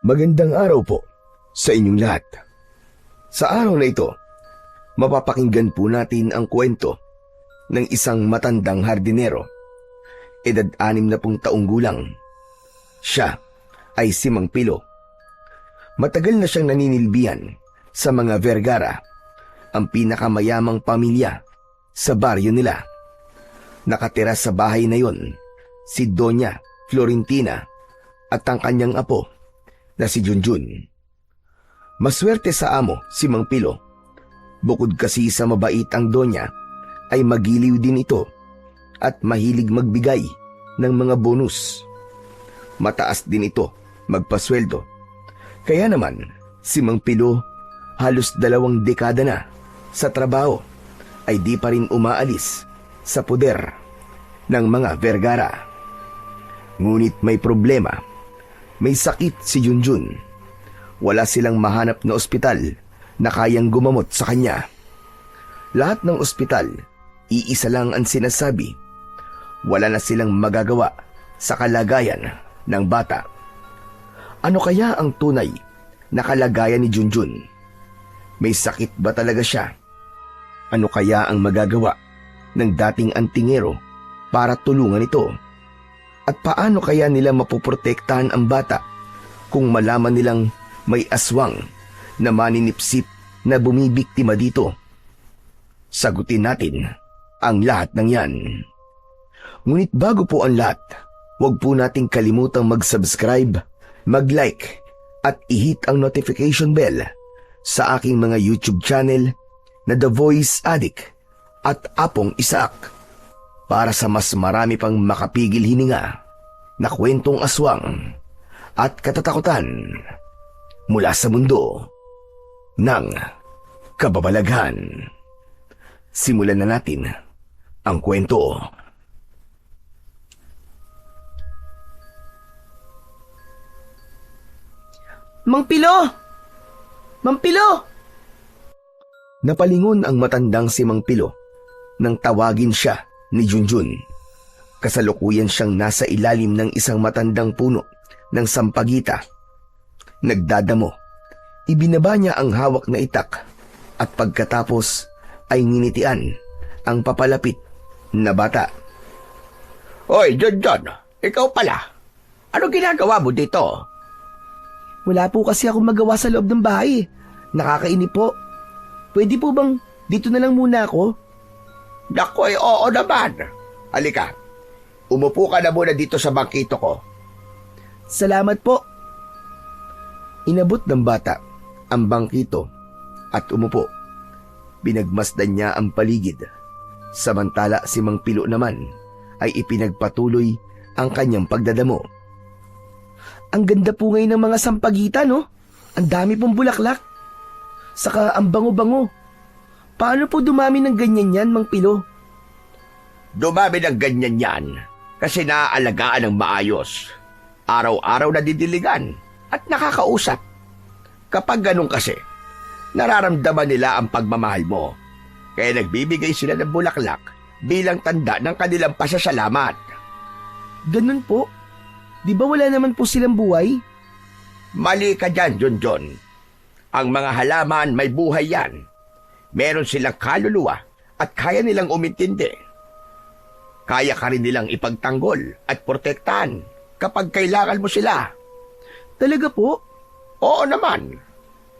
Magandang araw po sa inyong lahat. Sa araw na ito, mapapakinggan po natin ang kwento ng isang matandang hardinero, edad 60 taong gulang. Siya ay si Mang Pilo. Matagal na siyang naninilbihan sa mga Vergara, ang pinakamayamang pamilya sa baryo nila. Nakatira sa bahay na yon si Doña Florentina at ang kanyang apo na si Junjun. Maswerte sa amo si Mang Pilo. Bukod kasi sa mabait ang Donya, ay magiliw din ito at mahilig magbigay ng mga bonus. Mataas din ito magpasweldo. Kaya naman si Mang Pilo halos 2 dekada na sa trabaho ay di pa rin umaalis sa poder ng mga Vergara. Ngunit may problema. May sakit si Junjun. Wala silang mahanap na ospital na kayang gumamot sa kanya. Lahat ng ospital, iisa lang ang sinasabi. Wala na silang magagawa sa kalagayan ng bata. Ano kaya ang tunay na kalagayan ni Junjun? May sakit ba talaga siya? Ano kaya ang magagawa ng dating antingero para tulungan ito? At paano kaya nila mapoprotektahan ang bata kung malaman nilang may aswang na maninipsip na bumibiktima dito? Sagutin natin ang lahat ng yan. Ngunit bago po ang lahat, huwag po nating kalimutang mag-subscribe, mag-like at i-hit ang notification bell sa aking mga YouTube channel na The Voice Addict at Apong Isaac, para sa mas marami pang makapigil hininga na kwentong aswang at katatakutan mula sa mundo ng kababalaghan. Simulan na natin ang kwento. Mang Pilo! Mang Pilo! Napalingon ang matandang si Mang Pilo nang tawagin siya ni Junjun. Kasalukuyan siyang nasa ilalim ng isang matandang puno ng sampagita. Nagdadamo. Ibinaba niya ang hawak na itak at pagkatapos ay nginitian ang papalapit na bata. Hoy, Junjun, ikaw pala. Ano ginagawa mo dito? Wala po kasi ako magawa sa loob ng bahay. Nakakainip po. Pwede po bang dito na lang muna ako? Naku, oo naman. Halika, umupo ka na muna dito sa bangkito ko. Salamat po. Inabot ng bata ang bangkito at umupo. Binagmasdan niya ang paligid. Samantala si Mang Pilo naman ay ipinagpatuloy ang kanyang pagdadamo. Ang ganda po ngayon ng mga sampagita, no? Ang dami pong bulaklak. Saka ang bango-bango. Paano po dumami ng ganyan yan, Mang Pilo? Dumami ng ganyan yan kasi naaalagaan ng maayos. Araw-araw na didiligan at nakakausap. Kapag ganun kasi, nararamdaman nila ang pagmamahal mo. Kaya nagbibigay sila ng bulaklak bilang tanda ng kanilang pasasalamat. Ganun po? Di ba wala naman po silang buhay? Mali ka dyan, Junjun. Ang mga halaman may buhay yan. Meron silang kaluluwa at kaya nilang umintindi. Kaya ka rin nilang ipagtanggol at protektahan kapag kailangan mo sila. Talaga po? Oo naman.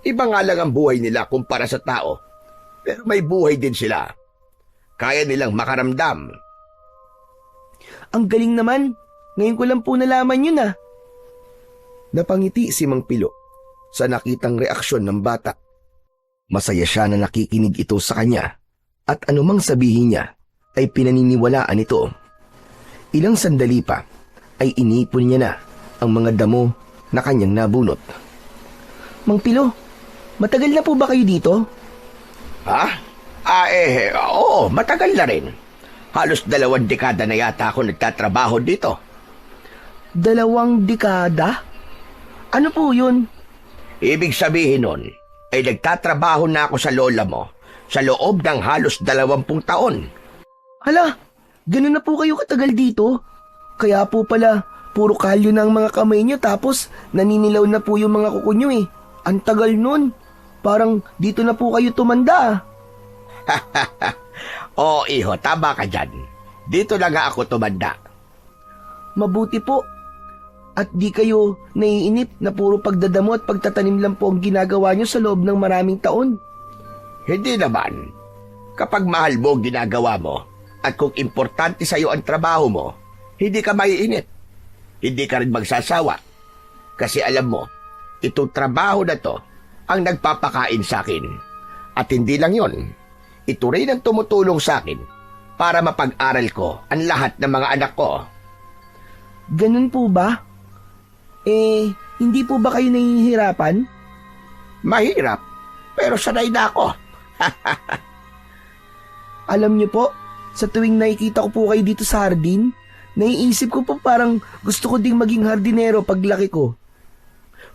Iba nga lang ang buhay nila kumpara sa tao. Pero may buhay din sila. Kaya nilang makaramdam. Ang galing naman. Ngayon ko lang po nalaman yun ah. Napangiti si Mang Pilo sa nakitang reaksyon ng bata. Masaya siya na nakikinig ito sa kanya at anumang sabihin niya ay pinaniniwalaan ito. Ilang sandali pa ay inipon niya na ang mga damo na kanyang nabunot. Mang Pilo, matagal na po ba kayo dito? Ha? Oo, matagal na rin. Halos 2 dekada na yata ako nagtatrabaho dito. 2 dekada? Ano po yun? Ibig sabihin nun, ay nagtatrabaho na ako sa lola mo sa loob ng halos 20 taon. Hala, ganun na po kayo katagal dito? Kaya po pala, puro kalyo na ang mga kamay nyo tapos naninilaw na po yung mga kuko nyo eh. Ang tagal nun. Parang dito na po kayo tumanda. Oo, iho, tama ka dyan. Dito na nga ako tumanda. Mabuti po. At di kayo naiinip na puro pagdadamo at pagtatanim lang po ang ginagawa nyo sa loob ng maraming taon. Hindi naman. Kapag mahal mo ang ginagawa mo at kung importante sa iyo ang trabaho mo, hindi ka maiinip. Hindi ka rin magsasawa. Kasi alam mo, itong trabaho na to ang nagpapakain sa akin. At hindi lang yon, ito rin ang tumutulong sa akin para mapag-aral ko ang lahat ng mga anak ko. Ganun po ba? Hindi po ba kayo nahihirapan? Mahirap, pero sanay na ako. Alam niyo po, sa tuwing nakikita ko po kayo dito sa hardin, naiisip ko po parang gusto ko ding maging hardinero paglaki ko.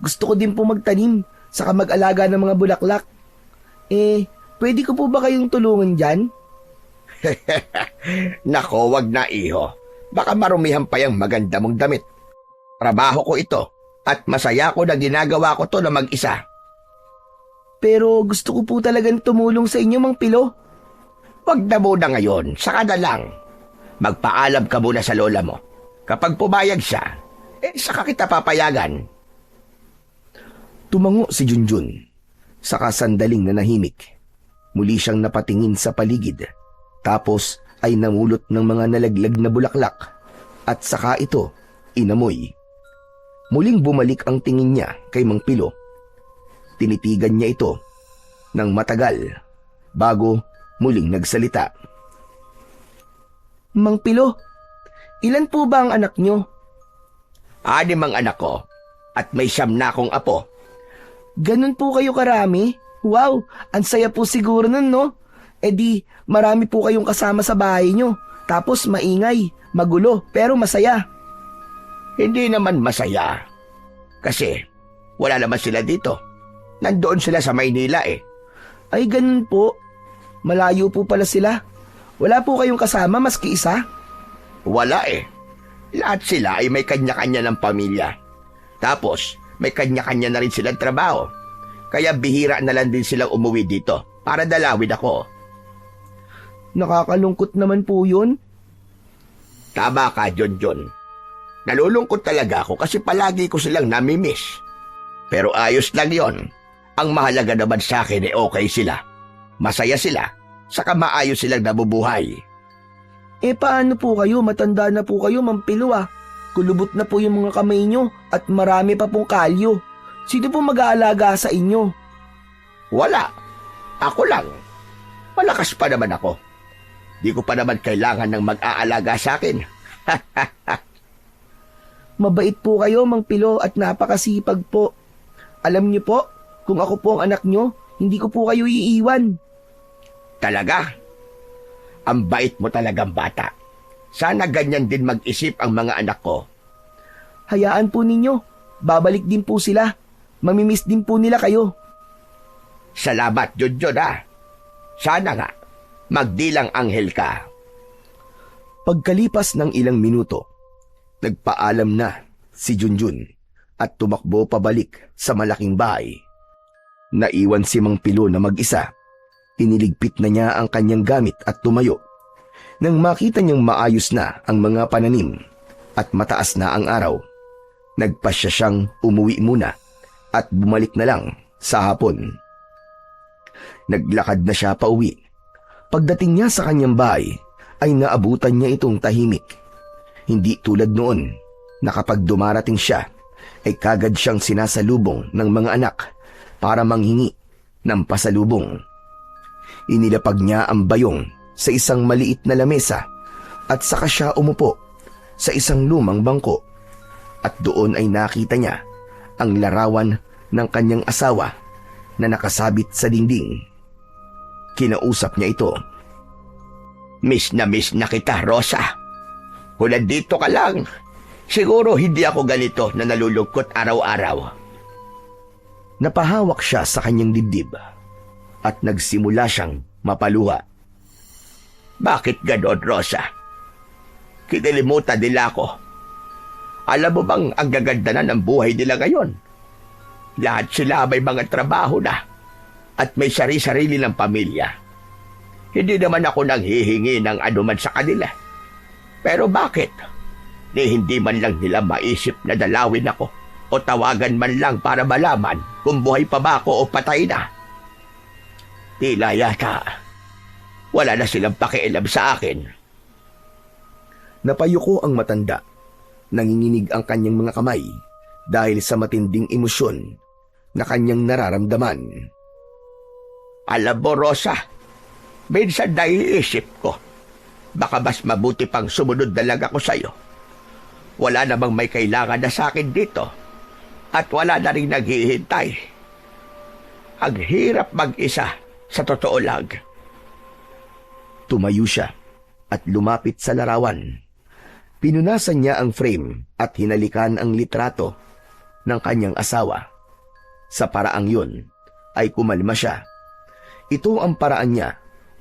Gusto ko din po magtanim, saka mag-alaga ng mga bulaklak. Pwede ko po ba kayong tulungan dyan? Nako, wag na iho. Baka marumihan pa yung maganda mong damit. Trabaho ko ito at masaya ko na ginagawa ko to na mag-isa. Pero gusto ko po talagang tumulong sa inyo, Mang Pilo. Wag na muna ngayon, saka na lang. Magpaalam ka muna sa lola mo. Kapag pumayag siya, saka kita papayagan. Tumango si Junjun. Saka sandaling nanahimik. Muli siyang napatingin sa paligid. Tapos ay namulot ng mga nalaglag na bulaklak. At saka ito, inamoy. Muling bumalik ang tingin niya kay Mang Pilo. Tinitigan niya ito ng matagal bago muling nagsalita. Mang Pilo, ilan po ba ang anak nyo? 6 ang anak ko at may 9 na akong apo. Ganun po kayo karami? Wow, ang saya po siguro nun, no? Di, marami po kayong kasama sa bahay nyo. Tapos maingay, magulo, pero masaya. Hindi naman masaya. Kasi wala naman sila dito. Nandoon sila sa Maynila eh. Ay, ganun po. Malayo po pala sila. Wala po kayong kasama maski isa? Wala eh. Lahat sila ay may kanya-kanya ng pamilya. Tapos, may kanya-kanya na rin silang trabaho. Kaya bihira na lang din silang umuwi dito para dalawin ako. Nakakalungkot naman po yun. Tama ka, Jonjon. Nalulungkot talaga ako kasi palagi ko silang namimiss. Pero ayos lang yon. Ang mahalaga naman sa akin ay okay sila. Masaya sila, saka maayos silang nabubuhay. Paano po kayo? Matanda na po kayo, Mang Pilo ah. Kulubot na po yung mga kamay nyo at marami pa pong kalyo. Sino po mag-aalaga sa inyo? Wala. Ako lang. Malakas pa naman ako. Di ko pa naman kailangan ng mag-aalaga sa akin. Mabait po kayo, Mang Pilo, at napakasipag po. Alam niyo po, kung ako po ang anak nyo, hindi ko po kayo iiwan. Talaga? Ang bait mo talagang bata. Sana ganyan din mag-isip ang mga anak ko. Hayaan po ninyo. Babalik din po sila. Mamimiss din po nila kayo. Salamat, Junjun ah. Sana nga, magdilang anghel ka. Pagkalipas ng ilang minuto, nagpaalam na si Junjun at tumakbo pabalik sa malaking bahay. Naiwan si Mang Pilo na mag-isa. Iniligpit na niya ang kanyang gamit at tumayo. Nang makita niyang maayos na ang mga pananim at mataas na ang araw, nagpasya siyang umuwi muna at bumalik na lang sa hapon. Naglakad na siya pauwi. Pagdating niya sa kanyang bahay, ay naabutan niya itong tahimik. Hindi tulad noon na kapag dumarating siya, ay kagad siyang sinasalubong ng mga anak para manghingi ng pasalubong. Inilapag niya ang bayong sa isang maliit na lamesa at saka siya umupo sa isang lumang bangko. At doon ay nakita niya ang larawan ng kanyang asawa na nakasabit sa dingding. Kinausap niya ito. Miss na kita, Rosa. Kung dito ka lang, siguro hindi ako ganito na nalulungkot araw-araw. Napahawak siya sa kanyang dibdib at nagsimula siyang mapaluha. Bakit ganon, Rosa? Kinilimutan nila ako. Alam mo bang ang gaganda na ng buhay nila ngayon? Lahat sila may mga trabaho na at may sari-sarili ng pamilya. Hindi naman ako nanghihingi ng anuman sa kanila. Pero bakit? Hindi man lang nila maisip na dalawin ako o tawagan man lang para malaman kung buhay pa ba ako o patay na. Tila yata wala na silang pakialam sa akin. Napayuko ang matanda. Nanginginig ang kanyang mga kamay dahil sa matinding emosyon na kanyang nararamdaman. Alam mo, Rosa, minsan naiisip ko, baka mas mabuti pang sumunod na lang ako sa'yo. Wala namang may kailangan na sa akin dito at wala na rin naghihintay. Ang hirap mag-isa, sa totoo lang. Tumayo siya at lumapit sa larawan. Pinunasan niya ang frame at hinalikan ang litrato ng kanyang asawa. Sa paraang yun ay kumalma siya. Ito ang paraan niya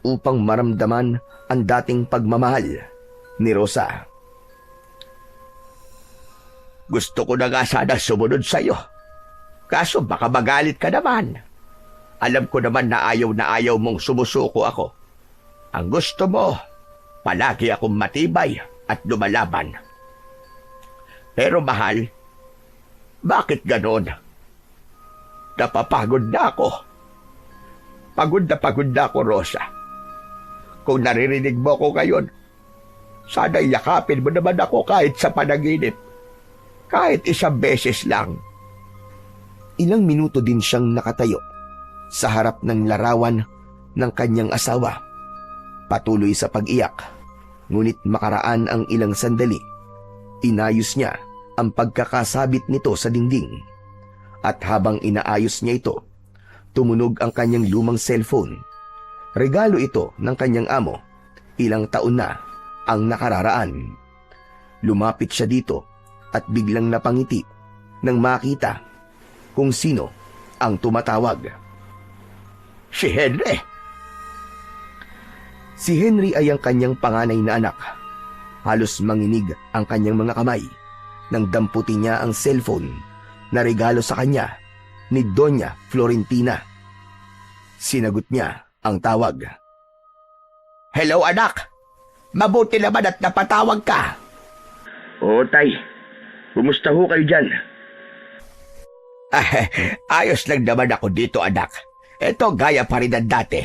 upang maramdaman ang dating pagmamahal ni Rosa. Gusto ko na nga sana sumunod sa'yo. Kaso baka magalit ka naman. Alam ko naman na ayaw mong sumusuko ako. Ang gusto mo, palagi akong matibay at lumalaban. Pero mahal, bakit ganon? Napapagod na ako. Pagod na ako, Rosa. Kung naririnig mo ko ngayon, sana yakapin mo naman ako kahit sa panaginip. Kahit isang beses lang. Ilang minuto din siyang nakatayo sa harap ng larawan ng kanyang asawa. Patuloy sa pag-iyak. Ngunit makaraan ang ilang sandali, inayos niya ang pagkakasabit nito sa dingding. At habang inaayos niya ito, tumunog ang kanyang lumang cellphone. Regalo ito ng kanyang amo. Ilang taon na ang nakararaan. Lumapit siya dito at biglang napangiti nang makita kung sino ang tumatawag. Si Henry! Si Henry ay ang kanyang panganay na anak. Halos manginig ang kanyang mga kamay nang damputi niya ang cellphone na regalo sa kanya ni Doña Florentina. Sinagot niya ang tawag. Hello, anak! Mabuti naman at napatawag ka. Oo, Tay. Kumusta ho kayo dyan? Ayos lang naman ako dito, anak. Ito gaya pa rin ang dati.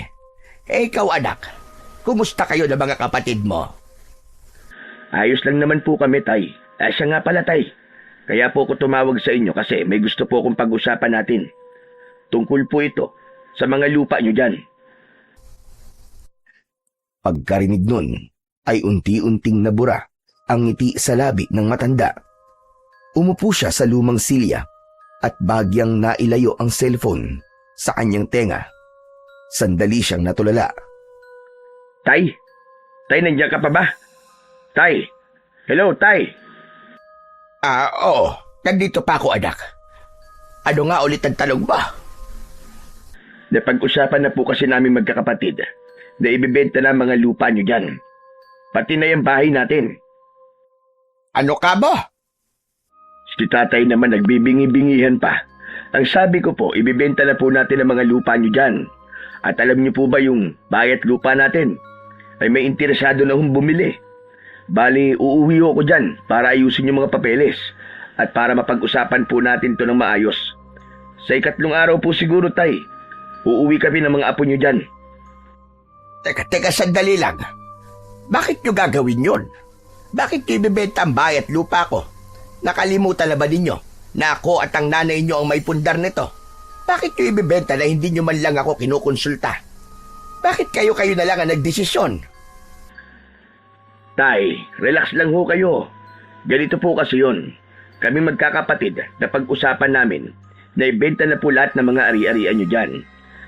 Ikaw, anak, kumusta kayo ng mga kapatid mo? Ayos lang naman po kami, Tay. Siya nga pala, Tay. Kaya po ako tumawag sa inyo kasi may gusto po akong pag-usapan natin. Tungkol po ito sa mga lupa nyo dyan. Pagkarinig nun ay unti-unting nabura ang ngiti sa labi ng matanda. Umupo siya sa lumang silya at bagyang nailayo ang cellphone sa kanyang tenga. Sandali siyang natulala. Tay? Tay, nandiyan ka pa ba? Tay? Hello, Tay? Oo. Nandito pa ako, anak. Ano nga ulit ang tanong mo? Napag-usapan na po kasi namin magkakapatid na ibibenta na ang mga lupa nyo dyan. Pati na yung bahay natin. Ano ka ba? Si tatay naman nagbibingi-bingihan pa. Ang sabi ko po, ibibenta na po natin ang mga lupa nyo dyan. At alam niyo po ba yung bayat lupa natin? Ay may interesado na hong bumili. Bali, uuwi ako dyan para ayusin yung mga papeles at para mapag-usapan po natin to ng maayos. Sa 3 araw po siguro, Tay. Uuwi kami ng mga apo nyo dyan. Teka, sandali lang. Bakit nyo gagawin yun? Bakit nyo ibibenta ang bayat lupa ko? Nakalimutan na ba ninyo na ako at ang nanay nyo ang may pundar nito? Bakit nyo ibibenta na hindi nyo man lang ako kinukonsulta? Bakit kayo na lang ang nagdesisyon? Tay, relax lang ho kayo. Ganito po kasi yun. Kami magkakapatid na pag-usapan namin na ibenta na po lahat ng mga ari-arian nyo dyan.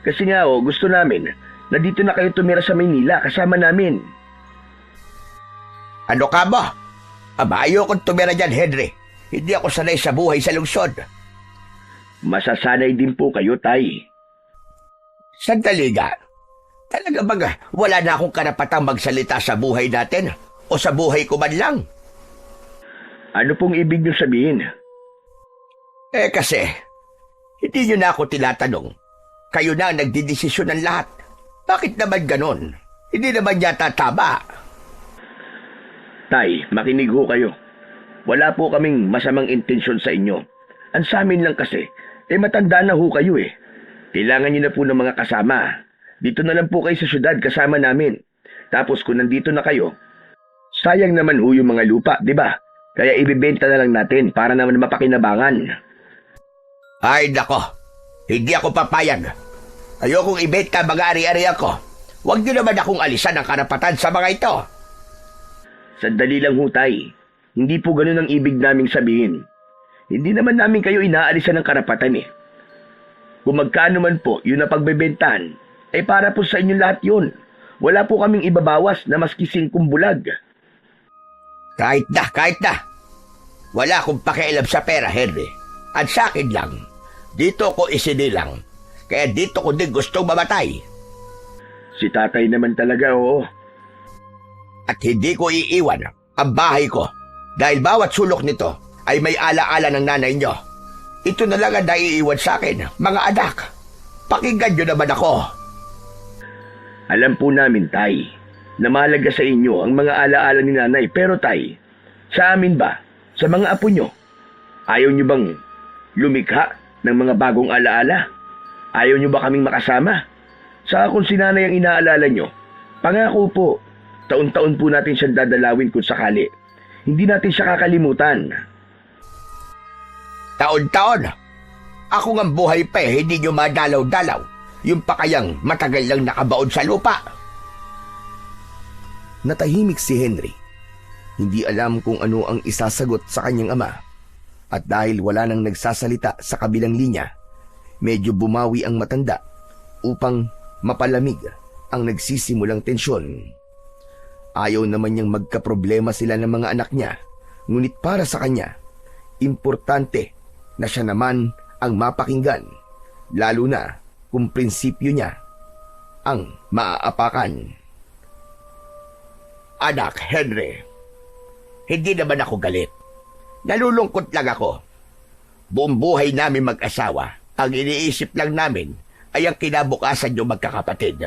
Kasi nga gusto namin na dito na kayo tumira sa Maynila kasama namin. Ano ka ba? Ayokong tumira dyan, Henry. Hindi ako sanay sa buhay sa lungsod. Masasanay din po kayo, Tay. Sandali nga. Talaga bang wala na akong karapatang magsalita sa buhay natin? O sa buhay ko man lang? Ano pong ibig niyo sabihin? Kasi, hindi nyo na ako tinatanong. Kayo na ang nagdidesisyon ng lahat. Bakit naman ganon? Hindi naman yata tama. Tay, makinig ho kayo. Wala po kaming masamang intensyon sa inyo. Ang sa amin lang kasi, matanda na ho kayo eh. Kailangan niyo na po ng mga kasama. Dito na lang po kayo sa syudad kasama namin. Tapos kung nandito na kayo, sayang naman ho yung mga lupa, di ba? Kaya ibibenta na lang natin para naman mapakinabangan. Ay nako, hindi ako papayag. Ayokong ibenta mga ari-ari ako. Huwag nyo naman akong alisan ng karapatan sa mga ito. Sandali lang ho, Tay. Hindi po ganun ang ibig naming sabihin. Hindi naman namin kayo inaalisan ng karapatan eh. Kung magkano man po yun na pagbebentahan, para po sa inyo lahat yun. Wala po kaming ibabawas na maski 5 bulag. Kahit na. Wala akong pakialam sa pera, Henry. At sa akin lang, dito ko isinilang. Kaya dito ko din gustong mamatay. Si tatay naman talaga, oo. At hindi ko iiwan ang bahay ko dahil bawat sulok nito ay may alaala ng nanay nyo. Ito na lang ang naiiwan sa akin, mga anak. Pakinggan nyo naman ako. Alam po namin, Tay, na mahalaga sa inyo ang mga alaala ni nanay. Pero, Tay, sa amin ba, sa mga apo nyo, ayaw nyo bang lumikha ng mga bagong alaala? Ayaw nyo ba kaming makasama? Saka kung si nanay ang inaalala nyo, pangako po, taon-taon po natin siyang dadalawin kung sakali. Hindi natin siya kakalimutan. Taon-taon. Ako ngang buhay pa hindi nyo madalaw-dalaw. Yung pa kayang matagal lang nakabaon sa lupa. Natahimik si Henry. Hindi alam kung ano ang isasagot sa kanyang ama. At dahil wala nang nagsasalita sa kabilang linya, medyo bumawi ang matanda upang mapalamig ang nagsisimulang tensyon. Ayaw naman niyang magkaproblema sila ng mga anak niya, ngunit para sa kanya, importante na siya naman ang mapakinggan, lalo na kung prinsipyo niya ang maaapakan. Anak, Henry, hindi naman ako galit. Nalulungkot lang ako. Buong buhay namin mag-asawa, ang iniisip lang namin ay ang kinabukasan nyo magkakapatid.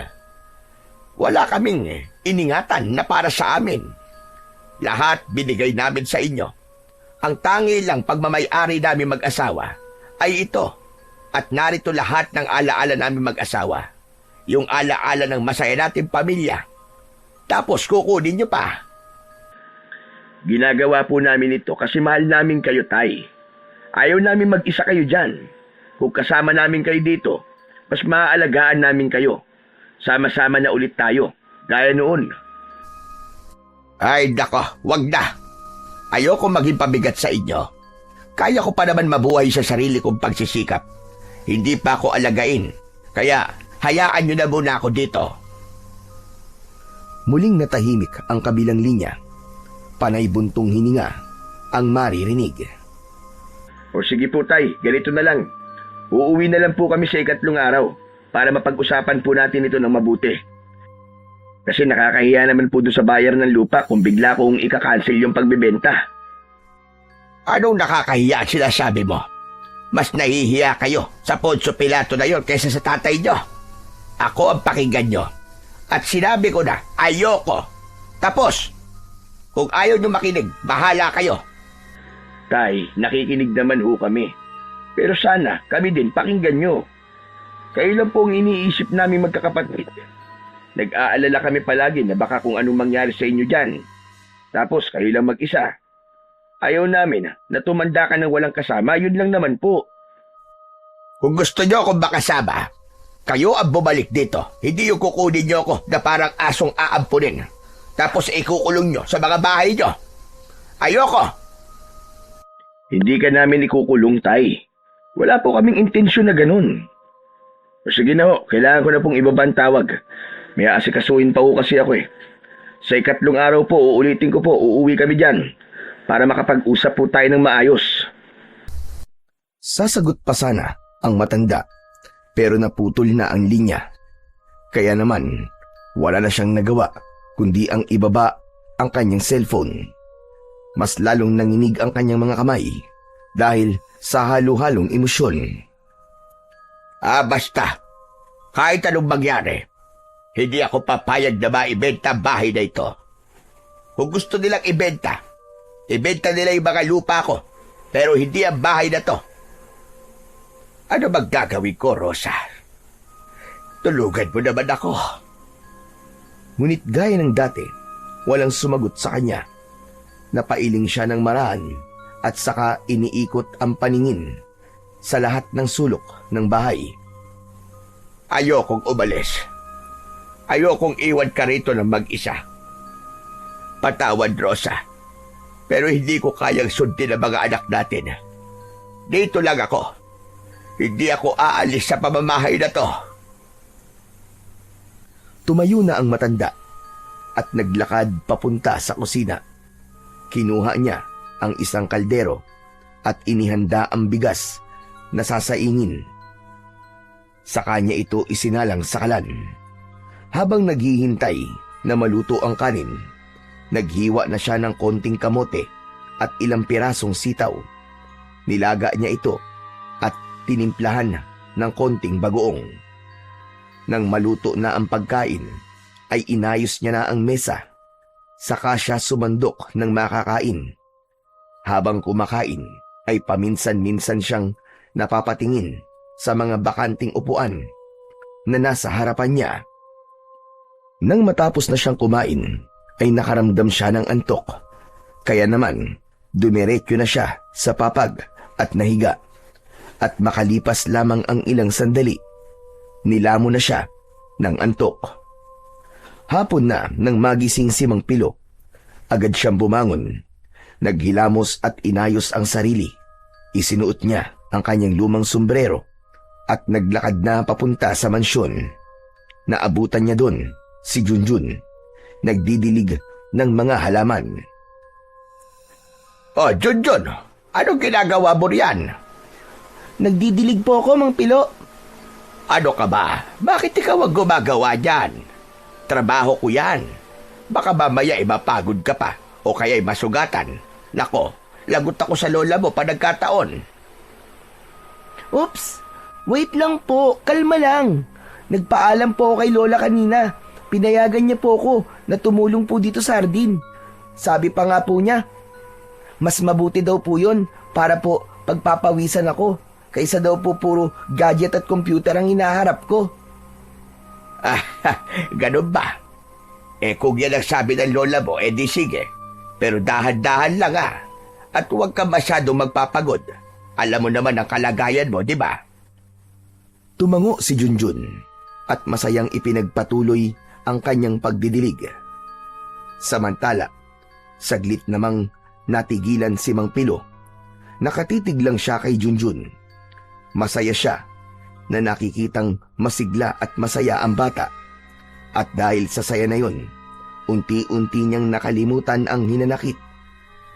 Wala kaming iningatan na para sa amin. Lahat binigay namin sa inyo. Ang tangi lang pagmamay-ari namin mag-asawa ay ito. At narito lahat ng alaala namin mag-asawa. Yung alaala ng masaya nating pamilya. Tapos kukunin nyo pa. Ginagawa po namin ito kasi mahal namin kayo, Tay. Ayaw namin mag-isa kayo dyan. Kung kasama namin kayo dito, mas maaalagaan namin kayo. Sama-sama na ulit tayo, gaya noon. Ay nako, wag na. Ayoko maging pabigat sa inyo. Kaya ko pa naman mabuhay sa sarili kong pagsisikap. Hindi pa ako alagain. Kaya hayaan nyo na muna ako dito. Muling natahimik ang kabilang linya. Panay buntong hininga ang maririnig. O sige po, Tay, ganito na lang. Uuwi na lang po kami sa 3 araw para mapag-usapan po natin ito ng mabuti. Kasi nakakahiya naman po doon sa buyer ng lupa kung bigla kong ika-cancel yung pagbebenta. Anong nakakahiya ang sinasabi mo? Mas nahihiya kayo sa Poncio Pilato na yon kaysa sa tatay nyo. Ako ang pakinggan nyo. At sinabi ko na, ayoko. Tapos, kung ayaw nyo makinig, bahala kayo. Tay, nakikinig naman ho kami. Pero sana, kami din pakinggan nyo. Kayo lang po ang iniisip namin magkakapatid. Nag-aalala kami palagi na baka kung anong mangyari sa inyo dyan. Tapos kayo lang mag-isa. Ayaw namin na tumanda ka ng walang kasama, yun lang naman po. Kung gusto nyo akong makasama, kayo ang bumalik dito. Hindi yung kukunin nyo ako na parang asong aampunin. Tapos ikukulong nyo sa mga bahay nyo. Ayoko! Hindi ka namin ikukulong, Tay. Wala po kaming intensyon na ganun. O sige na ho, kailangan ko na pong ibabang tawag. May aasikasuhin pa ho kasi ako eh. Sa 3 araw po, uulitin ko po, uuwi kami dyan. Para makapag-usap po tayo ng maayos. Sasagot pa sana ang matanda, pero naputol na ang linya. Kaya naman, wala na siyang nagawa kundi ang ibaba ang kanyang cellphone. Mas lalong nanginig ang kanyang mga kamay dahil sa halo-halong emosyon. Basta. Kahit anong mangyari, hindi ako papayag na maibenta ang bahay na ito. Kung gusto nilang ibenta nila yung mga lupa ko, pero hindi ang bahay na to. Ano bang gagawin ko, Rosa? Tulugan mo naman ako. Ngunit gaya ng dati, walang sumagot sa kanya. Napailing siya ng maraan at saka iniikot ang paningin sa lahat ng sulok ng bahay. Ayokong umalis. Ayokong iwan ka rito ng mag-isa. Patawad, Rosa. Pero hindi ko kayang sundin ang mga anak natin. Dito lang ako. Hindi ako aalis sa pamamahay na to. Tumayo na ang matanda at naglakad papunta sa kusina. Kinuha niya ang isang kaldero at inihanda ang bigas na sasaingin. Sa kanya ito isinalang sa kalan. Habang naghihintay na maluto ang kanin, naghiwa na siya ng konting kamote at ilang pirasong sitaw. Nilaga niya ito at tinimplahan ng konting bagoong. Nang maluto na ang pagkain, ay inayos niya na ang mesa. Saka siya sumandok ng makakain. Habang kumakain, ay paminsan-minsan siyang napapatingin sa mga bakanting upuan na nasa harapan niya. Nang matapos na siyang kumain, ay nakaramdam siya ng antok. Kaya naman, dumiretso na siya sa papag at nahiga. At makalipas lamang ang ilang sandali, nilamo na siya ng antok. Hapon na nang magising si Mang Pilo, agad siyang bumangon. Naghilamos at inayos ang sarili. Isinuot niya ang kanyang lumang sombrero at naglakad na papunta sa mansyon. Naabutan niya doon si Junjun, nagdidilig ng mga halaman. Oh, Junjun, anong ginagawa mo riyan? Nagdidilig po ako, Mang Pilo. Ano ka ba? Bakit ikaw ang gumagawa dyan? Trabaho ko yan. Baka mamaya mapagod ka pa o kaya'y masugatan. Nako, lagot ako sa lola mo pa nagkataon. Oops! Wait lang po, kalma lang. Nagpaalam po ako kay Lola kanina. Pinayagan niya po ako na tumulong po dito sa hardin. Sabi pa nga po niya, mas mabuti daw po yun para po pagpapawisan ako. Kaysa daw po puro gadget at computer ang hinaharap ko. Ganun ba? Kung yan ang sabi ng lola mo, di sige. Pero dahan-dahan lang At huwag ka masyadong magpapagod. Alam mo naman ang kalagayan mo, di ba? Tumango si Junjun at masayang ipinagpatuloy ang kanyang pagdidilig. Samantala, saglit namang natigilan si Mang Pilo. Nakatitig lang siya kay Junjun. Masaya siya na nakikitang masigla at masaya ang bata. At dahil sa saya na yon, unti-unti niyang nakalimutan ang hinanakit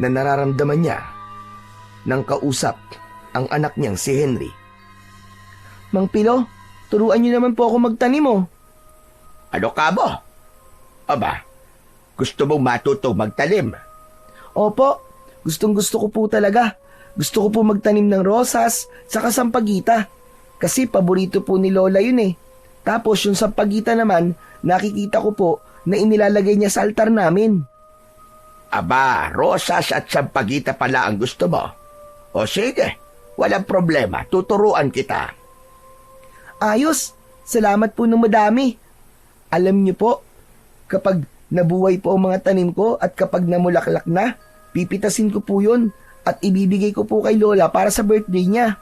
na nararamdaman niya nang kausap ang anak niyang si Henry. Mang Pilo, turuan niyo naman po ako magtanim oh. Ano ka mo? Aba, gusto mong matutong magtanim? Opo, gustong-gusto ko po talaga. Gusto ko po magtanim ng rosas sa sampagita. Kasi paborito po ni Lola yun eh. Tapos yung sampagita naman, nakikita ko po na inilalagay niya sa altar namin. Aba, rosas at sampagita pala ang gusto mo. O sige, walang problema, tuturuan kita. Ayos, salamat po ng madami. Alam niyo po, kapag nabuhay po ang mga tanim ko at kapag namulaklak na, pipitasin ko po yun at ibibigay ko po kay Lola para sa birthday niya.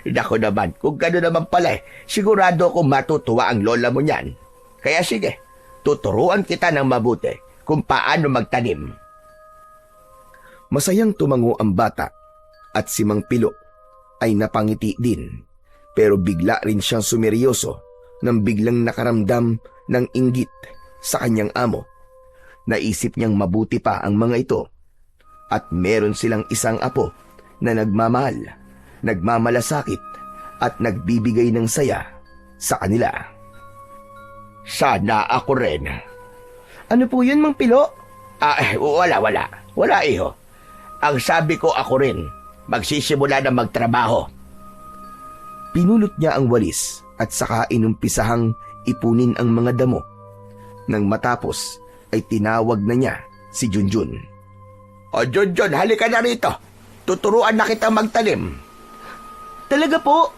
Naku naman, kung gano'n naman pala sigurado akong matutuwa ang lola mo niyan. Kaya sige, tuturuan kita ng mabuti kung paano magtanim. Masayang tumango ang bata at si Mang Pilo ay napangiti din, pero bigla rin siyang sumeryoso nang biglang nakaramdam ng inggit sa kanyang amo. Naisip niyang mabuti pa ang mga ito at meron silang isang apo na nagmamahal, nagmamalasakit at nagbibigay ng saya sa kanila. Sana ako rin. Ano po yun, Mang Pilo? Wala. Wala, iho. Ang sabi ko ako rin, magsisimula na magtrabaho. Pinulot niya ang walis at saka inumpisahang ipunin ang mga damo. Nang matapos ay tinawag na niya si Junjun. O Junjun, halika na rito. Tuturuan na kita magtanim. Talaga po?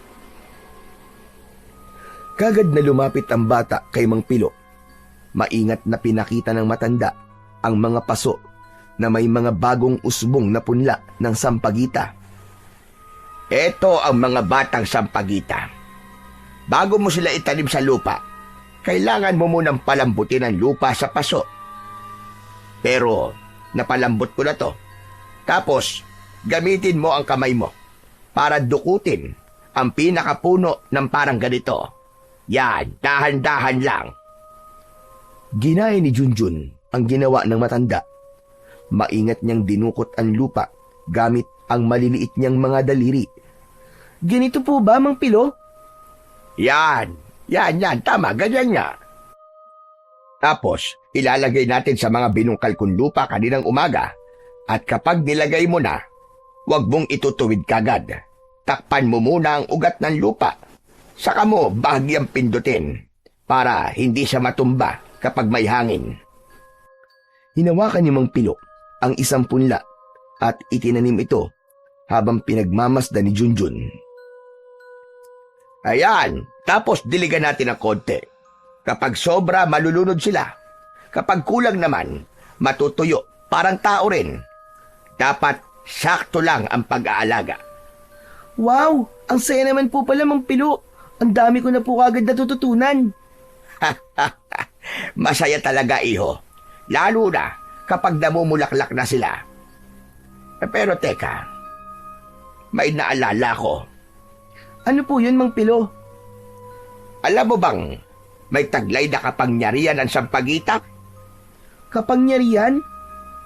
Kagad na lumapit ang bata kay Mang Pilo. Maingat na pinakita ng matanda ang mga paso na may mga bagong usbong na punla ng sampagita. Ito ang mga batang sampagita. Bago mo sila itanim sa lupa, kailangan mo munang palambutin ang lupa sa paso. Pero napalambot ko na to. Tapos, gamitin mo ang kamay mo para dukutin ang pinakapuno ng parang ganito. Yan, dahan-dahan lang. Ginaya ni Junjun ang ginawa ng matanda. Maingat niyang dinukot ang lupa gamit ang maliliit niyang mga daliri. Ganito po ba, Mang Pilo? Yan, tama, ganyan nga. Tapos, ilalagay natin sa mga binungkal kong lupa kaninang umaga at kapag nilagay mo na, huwag mong itutuwid kagad. Takpan mo muna ang ugat ng lupa. Saka mo bahagyang pindutin para hindi siya matumba kapag may hangin. Hinawakan ni Mang Pilo ang isang punla at itinanim ito habang pinagmamasdan ni Junjun. Ayan, tapos diligan natin ng konti. Kapag sobra, malulunod sila. Kapag kulang naman, matutuyo, parang tao rin. Dapat sakto lang ang pag-aalaga. Wow! Ang saya naman po pala, Mang Pilo. Ang dami ko na po kagad natututunan. Masaya talaga, iho. Lalo na kapag namumulaklak na sila. Pero teka, may naalala ko. Ano po yun, Mang Pilo? Alam mo bang may taglay na kapangyarihan ang sampagita? Kapangyarihan?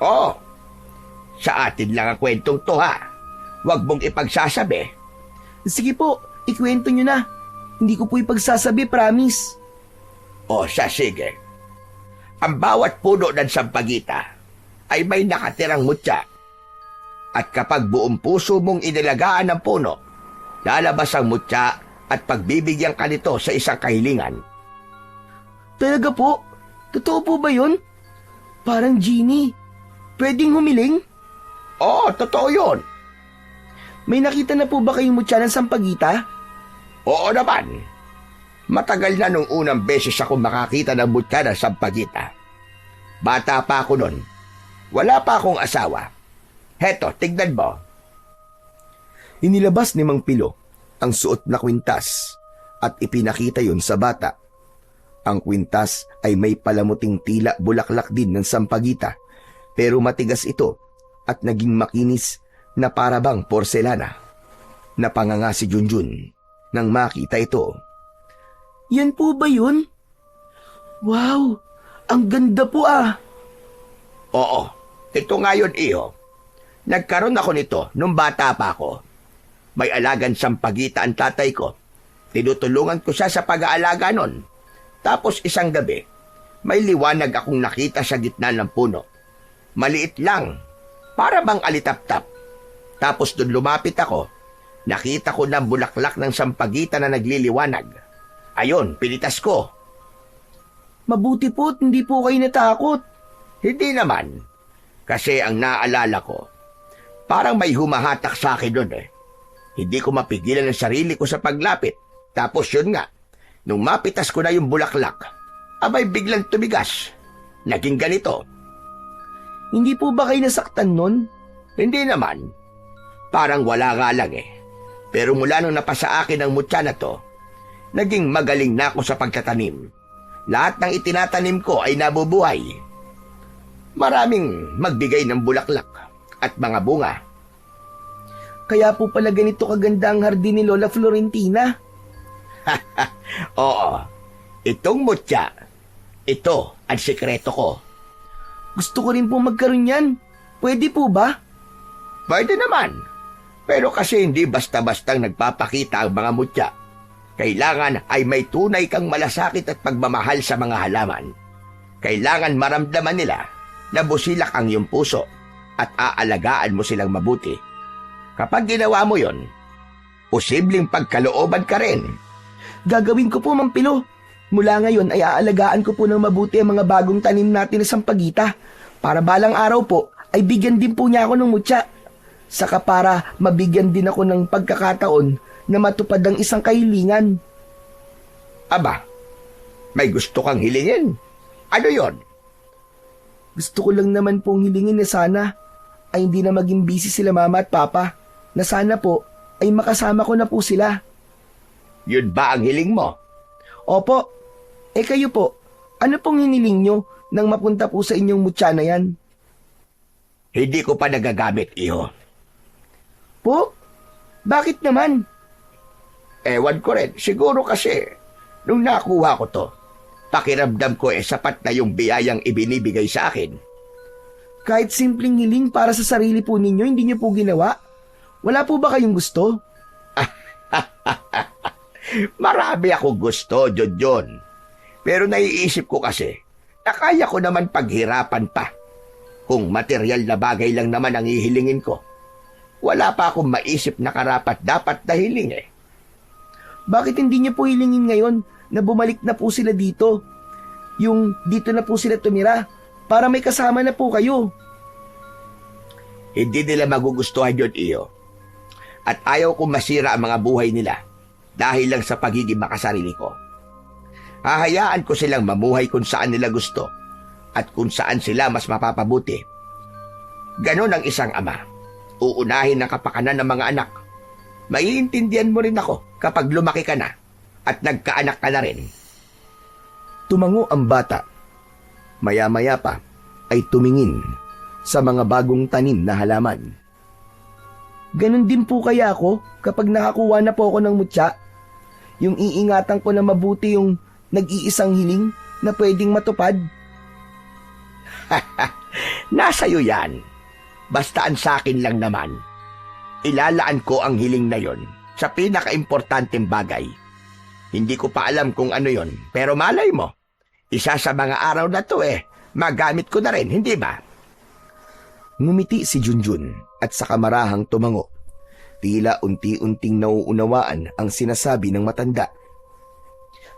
Oo. Sa atin lang ang kwentong to, ha. Huwag mong ipagsasabi. Sige po, ikwento nyo na. Hindi ko po ipagsasabi, promise. O siya, sige. Ang bawat puno ng sampagita ay may nakatirang mutya. At kapag buong puso mong inilagaan ng puno, lalabas ang mutya at pagbibigyan ka nito sa isang kahilingan. Talaga po? Totoo po ba yun? Parang genie. Pwedeng humiling? Oo, totoo yun. May nakita na po ba kayong mutya ng sampagita? Oo naman. Matagal na nung unang beses ako makakita ng mutya ng sampagita. Bata pa ako nun. Wala pa akong asawa. Heto, tignan mo. Inilabas ni Mang Pilo ang suot na kwintas at ipinakita yon sa bata. Ang kwintas ay may palamuting tila bulaklak din ng sampagita, pero matigas ito at naging makinis na parabang porselana. Napanganga si Junjun nang makita ito. Yan po ba yun? Wow! Ang ganda po ah! Oo, ito nga yun, iho. Nagkaroon ako nito nung bata pa ako. May alagang sampagita ang tatay ko. Tinutulungan ko siya sa pag-aalaga nun. Tapos isang gabi, may liwanag akong nakita sa gitna ng puno. Maliit lang, para bang alitap-tap. Tapos doon lumapit ako, nakita ko ng bulaklak ng sampagita na nagliliwanag. Ayon, pinitas ko. Mabuti po at hindi po kayo natakot. Hindi naman, kasi ang naalala ko, parang may humahatak sa akin doon eh. Hindi ko mapigilan ang sarili ko sa paglapit. Tapos yun nga, nung mapitas ko na yung bulaklak, abay biglang tumigas. Naging ganito. Hindi po ba kayo nasaktan nun? Hindi naman. Parang wala nga lang eh. Pero mula nung napasa akin ang mutya na to, naging magaling na ako sa pagtatanim. Lahat ng itinatanim ko ay nabubuhay. Maraming magbigay ng bulaklak at mga bunga. Kaya po pala ganito kaganda ang hardin ni Lola Florentina. Oo, itong mutya, ito ang sikreto ko. Gusto ko rin po magkaroon yan. Pwede po ba? Pwede naman. Pero kasi hindi basta-bastang nagpapakita ang mga mutya. Kailangan ay may tunay kang malasakit at pagmamahal sa mga halaman. Kailangan maramdaman nila na busilak ang iyong puso at aalagaan mo silang mabuti. Kapag ginawa mo yon, posibleng pagkalooban ka rin. Gagawin ko po, Mang Pilo. Mula ngayon ay aalagaan ko po ng mabuti ang mga bagong tanim natin na sampagita. Para balang araw po ay bigyan din po niya ako ng mutya. Saka para mabigyan din ako ng pagkakataon na matupad ang isang kahilingan. Aba, may gusto kang hilingin. Ano yon? Gusto ko lang naman pong hilingin na sana ay hindi na maging busy sila mama at papa. Na sana po ay makasama ko na po sila. Yun ba ang hiling mo? Opo. Kayo po, ano pong hiniling nyo nang mapunta po sa inyong mutya na yan? Hindi ko pa nagagamit, iho. Po? Bakit naman? Ewan ko rin. Siguro kasi, nung nakuha ko to, pakiramdam ko sapat na yung biyayang ibinibigay sa akin. Kahit simpleng hiling para sa sarili po ninyo, hindi nyo po ginawa? Wala po ba kayong gusto? Marami akong gusto, John. Pero naiisip ko kasi, na kaya ko naman paghirapan pa. Kung material na bagay lang naman ang hihilingin ko, wala pa akong maisip na karapat dapat na hiling eh. Bakit hindi niyo po hilingin ngayon na bumalik na po sila dito? Yung dito na po sila tumira para may kasama na po kayo. Hindi nila magugustuhan yun, iyo. At ayaw kong masira ang mga buhay nila dahil lang sa pagiging makasarili ko. Hahayaan ko silang mamuhay kung saan nila gusto at kung saan sila mas mapapabuti. Ganon ang isang ama. Uunahin ang kapakanan ng mga anak. Maiintindihan mo rin ako kapag lumaki ka na at nagkaanak ka na rin. Tumango ang bata. Maya-maya pa ay tumingin sa mga bagong tanim na halaman. Ganon din po kaya ako kapag nakakuha na po ako ng mutya. Yung iingatan ko na mabuti yung nag-iisang hiling na pwedeng matupad. Nasa'yo yan. Basta ang sakin lang naman. Ilalaan ko ang hiling na yon sa pinaka-importanteng bagay. Hindi ko pa alam kung ano yon, pero malay mo, isa sa mga araw na to magamit ko na rin, hindi ba? Ngumiti si Junjun at sa kamarahang tumango. Tila unti-unting nauunawaan ang sinasabi ng matanda.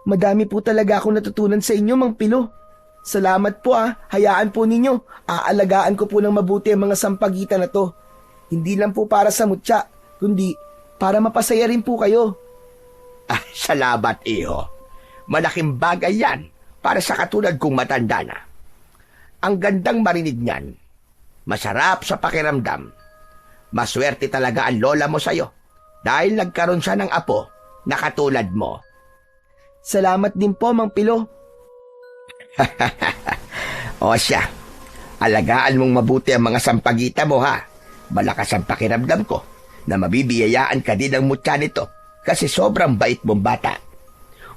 Madami po talaga akong natutunan sa inyo, Mang Pilo. Salamat po hayaan po ninyo. Aalagaan ko po ng mabuti ang mga sampagita na to. Hindi lang po para sa mutya, kundi para mapasaya rin po kayo. Salamat, iho. Malaking bagay yan para sa katulad kong matanda na. Ang gandang marinig niyan. Masarap sa pakiramdam. Maswerte talaga ang lola mo sa'yo dahil nagkaroon siya ng apo na katulad mo. Salamat din po, Mang Pilo. O siya, alagaan mong mabuti ang mga sampagita mo ha. Malakas ang pakiramdam ko na mabibiyayaan ka din ng mutya nito kasi sobrang bait mong bata.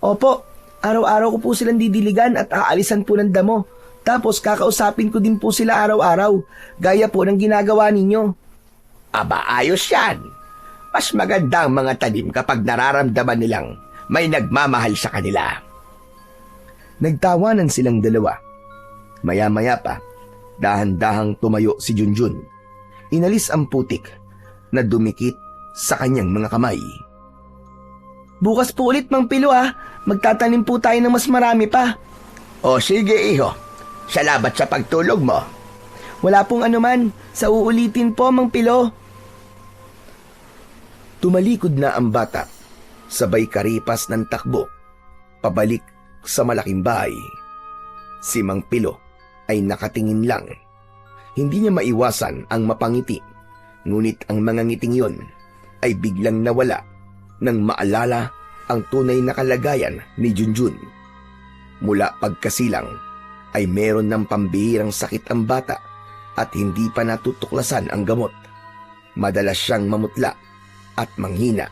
Opo, araw-araw ko po silang didiligan at aalisan po ng damo. Tapos kakausapin ko din po sila araw-araw, gaya po ng ginagawa ninyo. Aba, ayos yan. Mas maganda ang mga tanim kapag nararamdaman nilang may nagmamahal sa kanila. Nagtawanan silang dalawa. Maya-maya pa, dahan-dahang tumayo si Junjun. Inalis ang putik na dumikit sa kanyang mga kamay. Bukas po ulit, Mang Pilo Magtatanim po tayo ng mas marami pa. O sige, iho. Salamat sa pagtulog mo. Wala pong anuman. Sa uulitin po, Mang Pilo. Tumalikod na ang bata. Sabay karipas ng takbo. Pabalik sa malaking bahay. Si Mang Pilo ay nakatingin lang. Hindi niya maiwasan ang mapangiti. Ngunit ang mga ngiting yon ay biglang nawala nang maalala ang tunay na kalagayan ni Junjun. Mula pagkasilang ay meron ng pambihirang sakit ang bata at hindi pa natutuklasan ang gamot. Madalas siyang mamutla at manghina.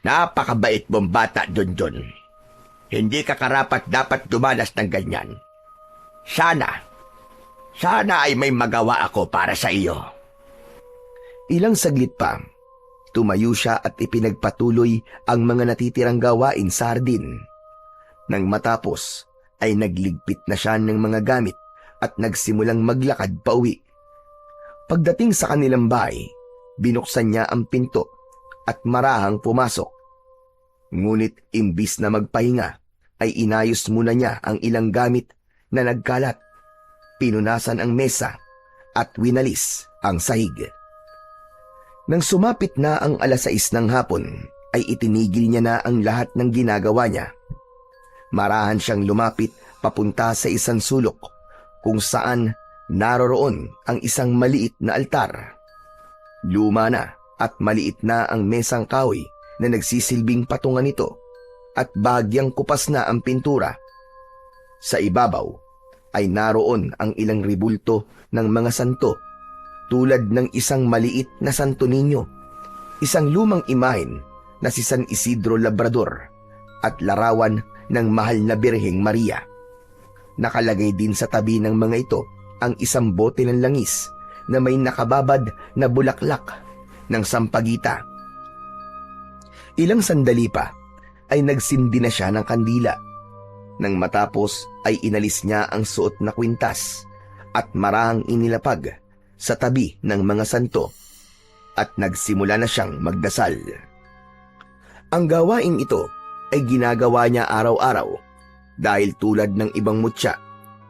Napakabait mong bata, Junjun. Hindi ka karapat dapat dumanas ng ganyan. Sana ay may magawa ako para sa iyo. Ilang saglit pa, tumayo siya at ipinagpatuloy ang mga natitirang gawain sa hardin. Nang matapos, ay nagligpit na siya ng mga gamit at nagsimulang maglakad pauwi. Pagdating sa kanilang bahay, binuksan niya ang pinto at marahang pumasok. Ngunit imbis na magpahinga, ay inayos muna niya ang ilang gamit na nagkalat. Pinunasan ang mesa at winalis ang sahig. Nang sumapit na ang 6:00 ng hapon, ay itinigil niya na ang lahat ng ginagawa niya. Marahan siyang lumapit papunta sa isang sulok kung saan naroroon ang isang maliit na altar. Luma na at maliit na ang mesang kahoy na nagsisilbing patungan nito at bahagyang kupas na ang pintura. Sa ibabaw ay naroon ang ilang ribulto ng mga santo tulad ng isang maliit na Santo Niño, isang lumang imahen na si San Isidro Labrador at larawan ng mahal na Birheng Maria. Nakalagay din sa tabi ng mga ito ang isang bote ng langis na may nakababad na bulaklak ng sampagita. Ilang sandali pa ay nagsindi na siya ng kandila. Nang matapos ay inalis niya ang suot na kwintas at marahang inilapag sa tabi ng mga santo at nagsimula na siyang magdasal. Ang gawaing ito ay ginagawa niya araw-araw dahil tulad ng ibang mutya,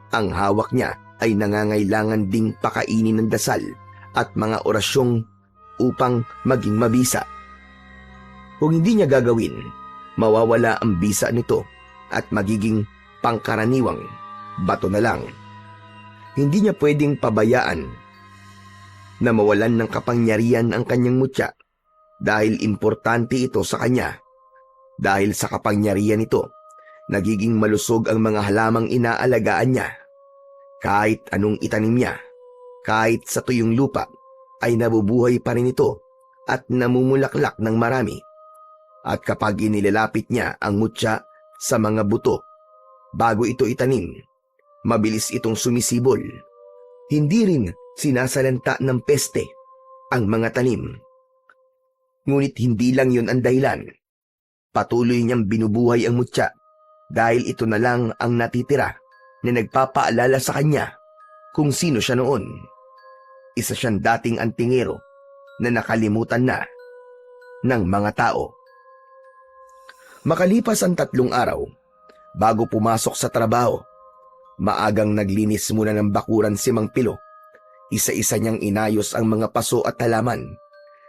ang hawak niya ay nangangailangan ding pakainin ng dasal at mga orasyong upang maging mabisa. Kung hindi niya gagawin, mawawala ang bisa nito at magiging pangkaraniwang bato na lang. Hindi niya pwedeng pabayaan na mawalan ng kapangyarihan ang kanyang mutya dahil importante ito sa kanya. Dahil sa kapangyarihan nito, nagiging malusog ang mga halamang inaalagaan niya. Kahit anong itanim niya, kahit sa tuyong lupa, ay nabubuhay pa rin ito at namumulaklak ng marami. At kapag inilalapit niya ang mutya sa mga buto, bago ito itanim, mabilis itong sumisibol. Hindi rin sinasalanta ng peste ang mga tanim. Ngunit hindi lang yun ang dahilan. Patuloy niyang binubuhay ang mutya dahil ito na lang ang natitira na nagpapaalala sa kanya kung sino siya noon. Isa siyang dating antingero na nakalimutan na ng mga tao. Makalipas ang 3 araw, bago pumasok sa trabaho, maagang naglinis muna ng bakuran si Mang Pilo. Isa-isa niyang inayos ang mga paso at halaman,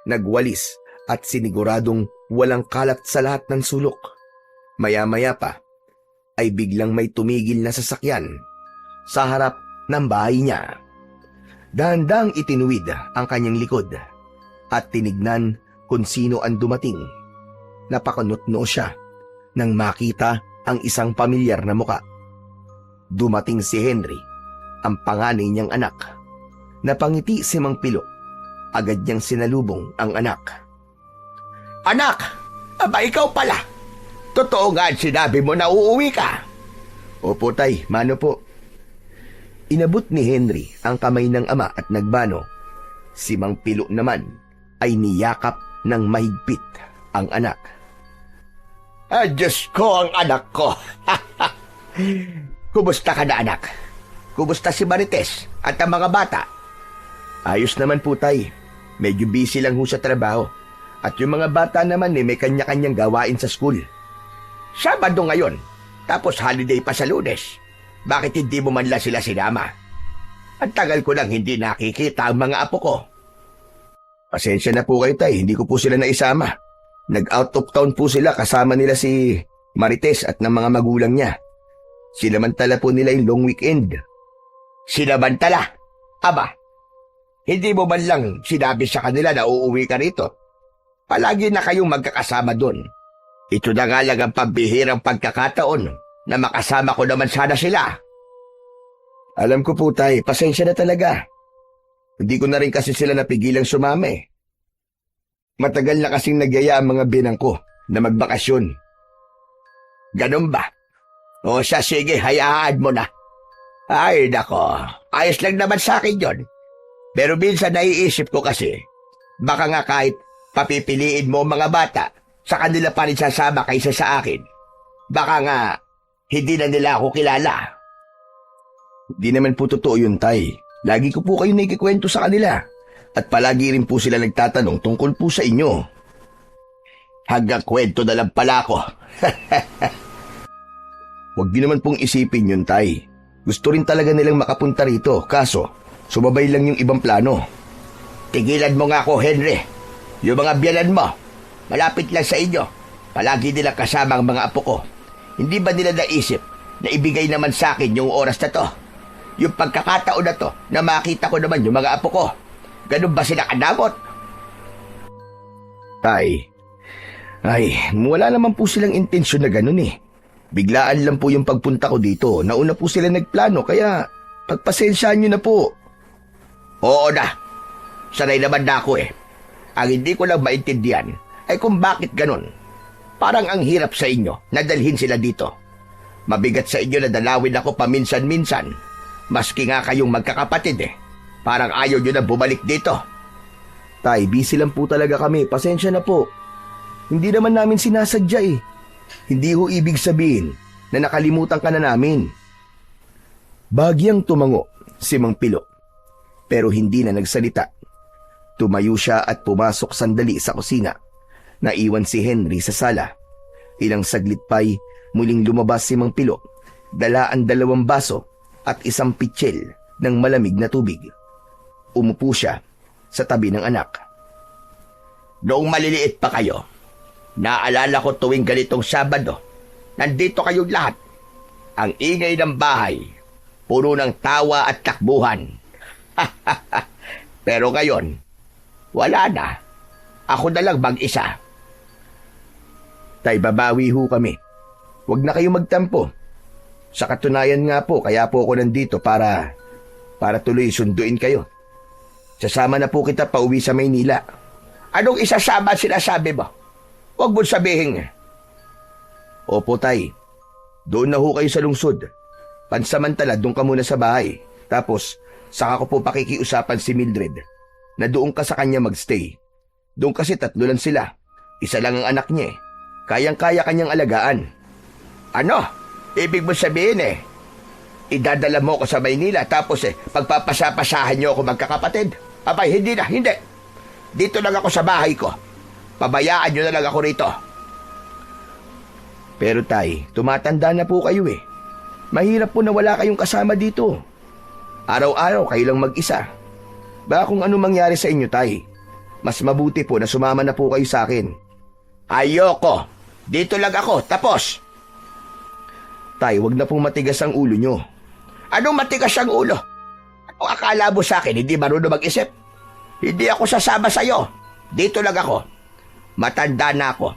nagwalis at siniguradong walang kalat sa lahat ng sulok. Maya-maya pa, ay biglang may tumigil na sasakyan sa harap ng bahay niya. Dahan-dahang itinuwid ang kanyang likod at tinignan kung sino ang dumating. Napakunotno siya nang makita ang isang pamilyar na muka. Dumating si Henry, ang panganay niyang anak. Napangiti si Mang Pilo. Agad niyang sinalubong ang anak. Anak! Aba, ikaw pala! Totoo nga sinabi mo na uuwi ka. Opo tay, mano po. Inabot ni Henry ang kamay ng ama at nagbano. Si Mang Pilo naman ay niyakap ng mahigpit ang anak. Diyos ko, ang anak ko. Kumusta ka na, anak? Kumusta si Marites at ang mga bata? Ayos naman po tay. Medyo busy lang ho sa trabaho. At yung mga bata naman may kanya-kanyang gawain sa school. Sabado ngayon, tapos holiday pa sa Lunes. Bakit hindi mo man lang sila sinama? Ang tagal ko lang hindi nakikita ang mga apo ko. Pasensya na po kayo tay, hindi ko po sila naisama. Nag-out of town po sila kasama nila si Marites at ng mga magulang niya. Sinamantala po nila yung long weekend. Sinamantala? Aba, hindi mo man lang sinabi sa kanila na uuwi ka rito. Palagi na kayong magkakasama doon. Ito na nga lang ang pambihirang pagkakataon na makasama ko naman sana sila. Alam ko po tay, pasensya na talaga. Hindi ko na rin kasi sila napigilang sumama eh. Matagal na kasing nagyaya ang mga binang ko na magbakasyon. Ganun ba? O siya, sige, hayaan mo na. Ay, nako, ayos lang naman sa akin yon. Pero minsan naiisip ko kasi, baka nga kahit papipiliin mo mga bata, sa kanila pa rin sasama kaysa sa akin. Baka nga, hindi na nila ako kilala. Di naman po totoo yun, Tay. Lagi ko po kayo nakikikwento sa kanila. At palagi rin po sila nagtatanong tungkol po sa inyo. Hanggang kwento na lang pala ako. Huwag niyo naman pong isipin yun, Tay. Gusto rin talaga nilang makapunta rito, kaso sumabay lang yung ibang plano. Tigilan mo nga ako, Henry. Yung mga biyanan mo, malapit lang sa inyo. Palagi nila kasama ang mga apo ko. Hindi ba nila naisip na ibigay naman sa akin yung oras na to? Yung pagkakataon na to na makita ko naman yung mga apo ko. Ganun ba sila kadamot? Tay, wala naman po silang intensyon na ganun eh. Biglaan lang po yung pagpunta ko dito. Nauna po sila nagplano, kaya pagpasensyaan nyo na po. Oo na. Sanay naman na ako eh. Ang hindi ko lang maintindihan ay kung bakit ganun. Parang ang hirap sa inyo na dalhin sila dito. Mabigat sa inyo na dalawin ako paminsan-minsan. Maski nga kayong magkakapatid eh. Parang ayaw nyo na bumalik dito. Tay, busy lang po talaga kami. Pasensya na po. Hindi naman namin sinasadya eh. Hindi ho ibig sabihin na nakalimutan ka na namin. Bagyang tumango si Mang Pilo, pero hindi na nagsalita. Tumayo siya at pumasok sandali sa kusina. Naiwan si Henry sa sala. Ilang saglit pa'y muling lumabas si Mang Pilo. Dala ang 2 baso at isang pitsil ng malamig na tubig. Umupo siya sa tabi ng anak. Noong maliliit pa kayo, naalala ko tuwing ganitong Sabado, nandito kayong lahat. Ang ingay ng bahay, puno ng tawa at takbuhan. Pero ngayon, wala na. Ako na lang mag-isa. Tay, babawi ho kami. Huwag na kayo magtampo. Sa katunayan nga po, kaya po ako nandito para tuloy sunduin kayo. Sasama na po kita pauwi sa Maynila. Anong isasama sinasabi mo? Huwag mo sabihin. Opo, Tay. Doon na ho kayo sa lungsod. Pansamantala, doon ka muna sa bahay. Tapos, saka ko po pakikiusapan si Mildred na doon ka sa kanya magstay. Doon kasi 3 lang sila. Isa lang ang anak niya eh. Kayang-kaya kanyang alagaan. Ano? Ibig mo sabihin idadala mo ko sa Maynila tapos pagpapasapasahan niyo ako magkakapatid? Abay, hindi na, hindi. Dito lang ako sa bahay ko. Pabayaan niyo na lang ako rito. Pero Tay, tumatanda na po kayo eh. Mahirap po na wala kayong kasama dito. Araw-araw kayo lang mag-isa. Baka kung ano mangyari sa inyo, Tay, mas mabuti po na sumama na po kayo sa akin. Ayoko. Dito lang ako, tapos. Tay, wag na pong matigas ang ulo nyo. Anong matigas ang ulo? Anong akala mo sa akin, hindi marunong mag-isip? Hindi ako sasama sa'yo. Dito lang ako. Matanda na ako.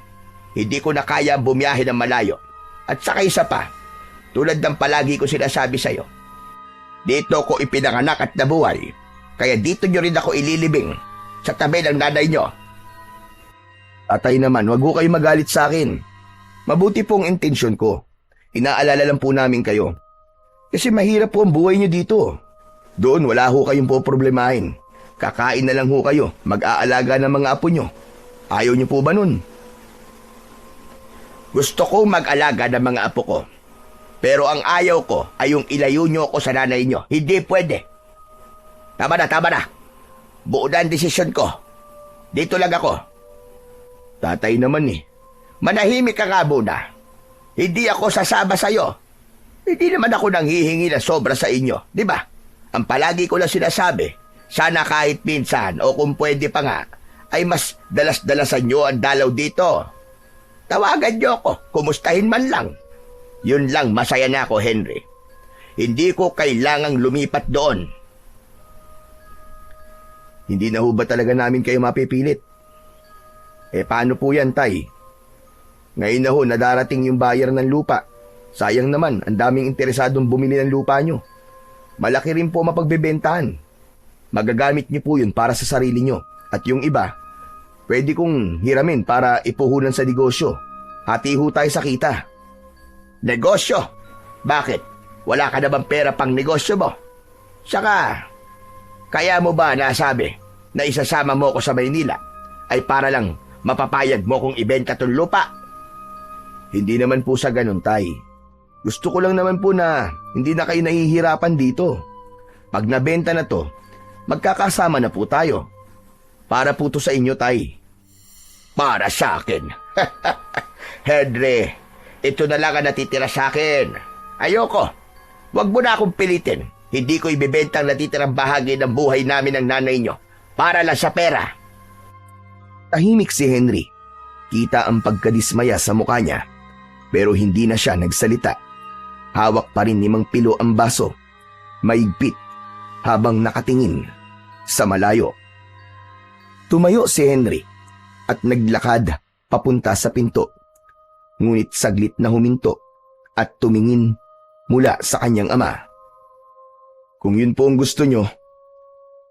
Hindi ko na kaya bumiyahe ng malayo. At saka isa pa, tulad ng palagi ko sinasabi sa'yo, dito ko ipinanganak at nabuhay. Kaya dito nyo rin ako ililibing sa tabi ng nanay nyo. Atay naman, wag ho kayo magalit sa akin. Mabuti pong intensyon ko. Inaalala lang po namin kayo. Kasi mahirap po ang buhay nyo dito. Doon wala ho kayong po problemahin. Kakain na lang ho kayo, mag-aalaga ng mga apo nyo. Ayaw nyo po ba nun? Gusto ko mag-alaga ng mga apo ko. Pero ang ayaw ko ay yung ilayo nyo ako sa nanay nyo. Hindi pwede. Tama na. Buo na ang desisyon ko. Dito lang ako. Tatay naman eh. Manahimik ka nga muna. Hindi ako sasama sa'yo. Hindi naman ako nanghihingi na sobra sa inyo, di ba? Ang palagi ko lang sinasabi, sana kahit minsan o kung pwede pa nga, ay mas dalas-dalasan nyo ang dalaw dito. Tawagan nyo ako, kumustahin man lang. Yun lang, masaya na ako, Henry. Hindi ko kailangang lumipat doon. Hindi na ho ba talaga namin kayo mapipilit? Paano po yan, Tay? Ngayon na ho, nadarating yung buyer ng lupa. Sayang naman, ang daming interesadong bumili ng lupa nyo. Malaki rin po mapagbebentahan. Magagamit nyo po yun para sa sarili nyo. At yung iba, pwede kong hiramin para ipuhunan sa negosyo. Hati ho tayo sa kita. Negosyo? Bakit? Wala ka naman pera pang negosyo mo? Saka, kaya mo ba nasabi na isasama mo ko sa Maynila ay para lang mapapayag mo kung ibenta tong lupa? Hindi naman po sa ganun, Tay. Gusto ko lang naman po na hindi na kayo nahihirapan dito. Pag nabenta na to, magkakasama na po tayo. Para po to sa inyo, Tay. Para sa akin. Henry, ito na lang ang natitira sa akin. Ayoko. Huwag mo na akong pilitin. Hindi ko ibibenta ang natitirang bahagi ng buhay namin ng nanay nyo. Para lang sa pera. Tahimik si Henry. Kita ang pagkadismaya sa mukha niya. Pero hindi na siya nagsalita. Hawak pa rin ni Mang Pilo ang baso. Maigpit habang nakatingin sa malayo. Tumayo si Henry at naglakad papunta sa pinto. Ngunit saglit na huminto at tumingin mula sa kanyang ama. Kung yun po ang gusto nyo,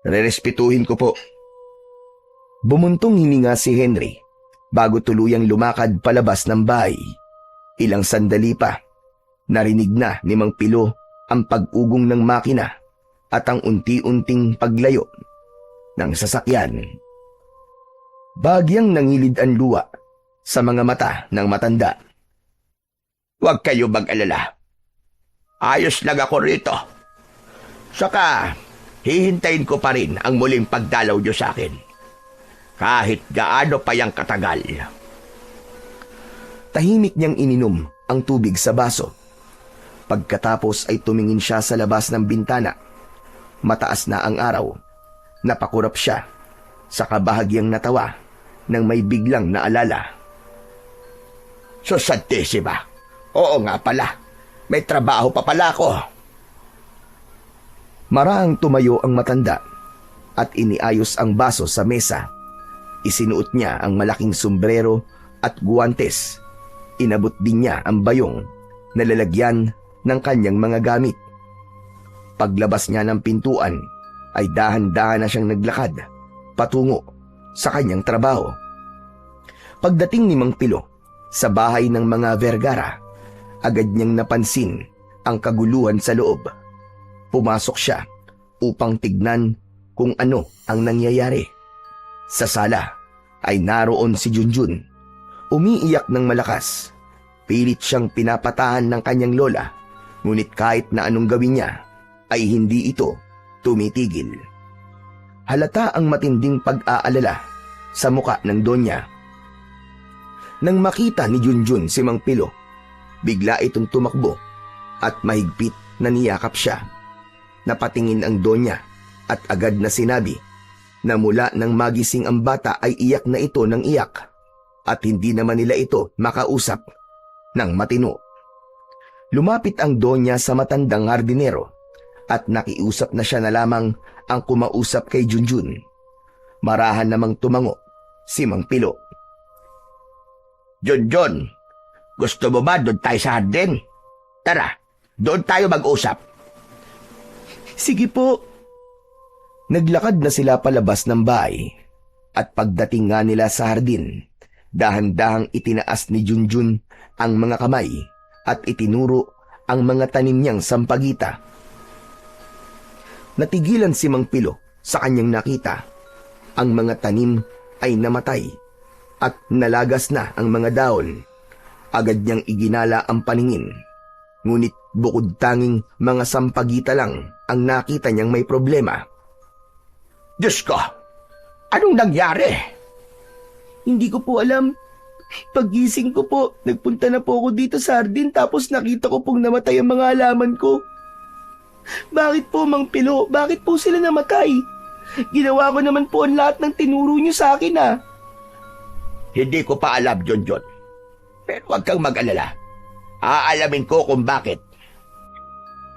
rerespetuhin ko po. Bumuntong hininga si Henry bago tuluyang lumakad palabas ng bahay. Ilang sandali pa, narinig na ni Mang Pilo ang pag-ugong ng makina at ang unti-unting paglayo ng sasakyan. Bagyang nangilid ang luha sa mga mata ng matanda. Huwag kayo mag-alala. Ayos lang ako rito. Saka, hihintayin ko pa rin ang muling pagdalaw nyo sa akin. Kahit gaano pa yang katagal. Tahimik niyang ininom ang tubig sa baso. Pagkatapos ay tumingin siya sa labas ng bintana. Mataas na ang araw. Napakurap siya sa kabahagyang natawa nang may biglang naalala. Santissima. Oo nga pala. May trabaho pa pala ako. Maraang tumayo ang matanda at iniayos ang baso sa mesa. Isinuot niya ang malaking sombrero at guwantes. Inabot din niya ang bayong na lalagyan ng kanyang mga gamit. Paglabas niya ng pintuan ay dahan-dahan na siyang naglakad patungo sa kanyang trabaho. Pagdating ni Mang Pilo sa bahay ng mga Vergara, agad niyang napansin ang kaguluhan sa loob. Pumasok siya upang tignan kung ano ang nangyayari. Sa sala ay naroon si Junjun. Umiiyak ng malakas. Pilit siyang pinapatahan ng kanyang lola, ngunit kahit na anong gawin niya, ay hindi ito tumitigil. Halata ang matinding pag-aalala sa muka ng donya. Nang makita ni Junjun si Mang Pilo, bigla itong tumakbo at mahigpit na niyakap siya. Napatingin ang donya at agad na sinabi na mula nang magising ang bata ay iyak na ito ng iyak at hindi naman nila ito makausap ng matino. Lumapit ang donya sa matandang hardinero at nakiusap na siya na lamang ang kumausap kay Junjun. Marahan namang tumango si Mang Pilo. Junjun, gusto mo ba doon tayo sa hardin? Tara, doon tayo mag-usap. Sige po. Naglakad na sila palabas ng bahay at pagdating nga nila sa hardin, dahan-dahang itinaas ni Junjun ang mga kamay at itinuro ang mga tanim niyang sampagita. Natigilan si Mang Pilo sa kanyang nakita. Ang mga tanim ay namatay at nalagas na ang mga daon. Agad niyang iginala ang paningin. Ngunit bukod tanging mga sampagita lang ang nakita niyang may problema. Diyos ko, anong nangyari? Hindi ko po alam. Paggising ko po, nagpunta na po ako dito sa hardin tapos nakita ko pong namatay ang mga halaman ko. Bakit po, Mang Pilo? Bakit po sila namatay? Ginawa ko naman po ang lahat ng tinuro niyo sa akin Hindi ko pa alam, Junjun. Pero huwag kang mag-alala. Aalamin ko kung bakit.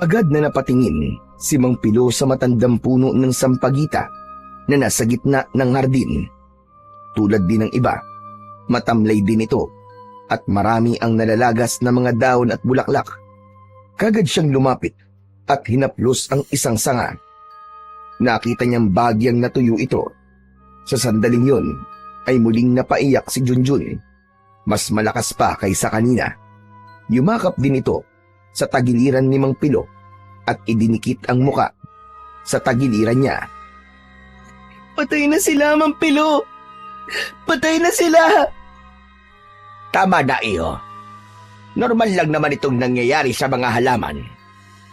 Agad na napatingin si Mang Pilo sa matandang puno ng sampagita na nasa gitna ng hardin. Tulad din ng iba, matamlay din ito at marami ang nalalagas na mga daon at bulaklak. Kagad siyang lumapit at hinaplos ang isang sanga. Nakita niyang bagyang natuyo ito. Sa sandaling yon ay muling napaiyak si Junjun. Mas malakas pa kaysa kanina. Yumakap din ito sa tagiliran ni Mang Pilo at idinikit ang muka sa tagiliran niya. Patay na sila, Mang Pilo! Patay na sila! Tama na, iho. Normal lang naman itong nangyayari sa mga halaman.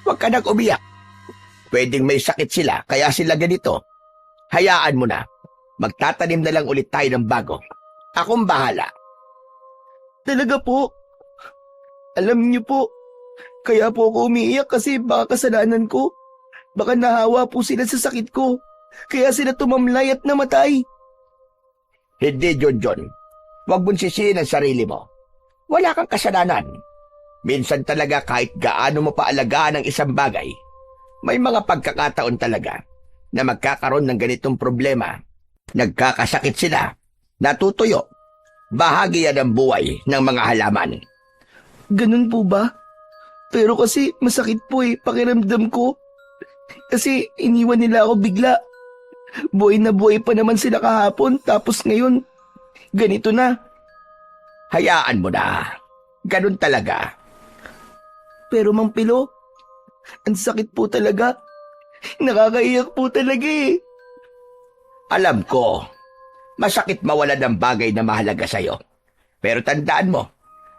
Huwag ka nang umiyak. Pwedeng may sakit sila, kaya sila ganito. Hayaan mo na. Magtatanim na lang ulit tayo ng bago. Akong bahala. Talaga po? Alam niyo po, kaya po ako umiiyak kasi baka kasalanan ko. Baka nahawa po sila sa sakit ko. Kaya sila tumamlay at namatay. Hindi, John. Huwag mong sisihin ang sarili mo. Wala kang kasalanan. Minsan talaga kahit gaano mo paalagaan ang isang bagay, may mga pagkakataon talaga na magkakaroon ng ganitong problema. Nagkakasakit sila, natutuyo. Bahagi yan ng buhay ng mga halaman. Ganun po ba? Pero kasi masakit po pakiramdam ko. Kasi iniwan nila ako bigla. Buhay na buhay pa naman sila kahapon tapos ngayon, ganito na. Hayaan mo na. Ganun talaga. Pero Mang Pilo, ang sakit po talaga. Nakakaiyak po talaga Alam ko, masakit mawala ng bagay na mahalaga sa'yo. Pero tandaan mo,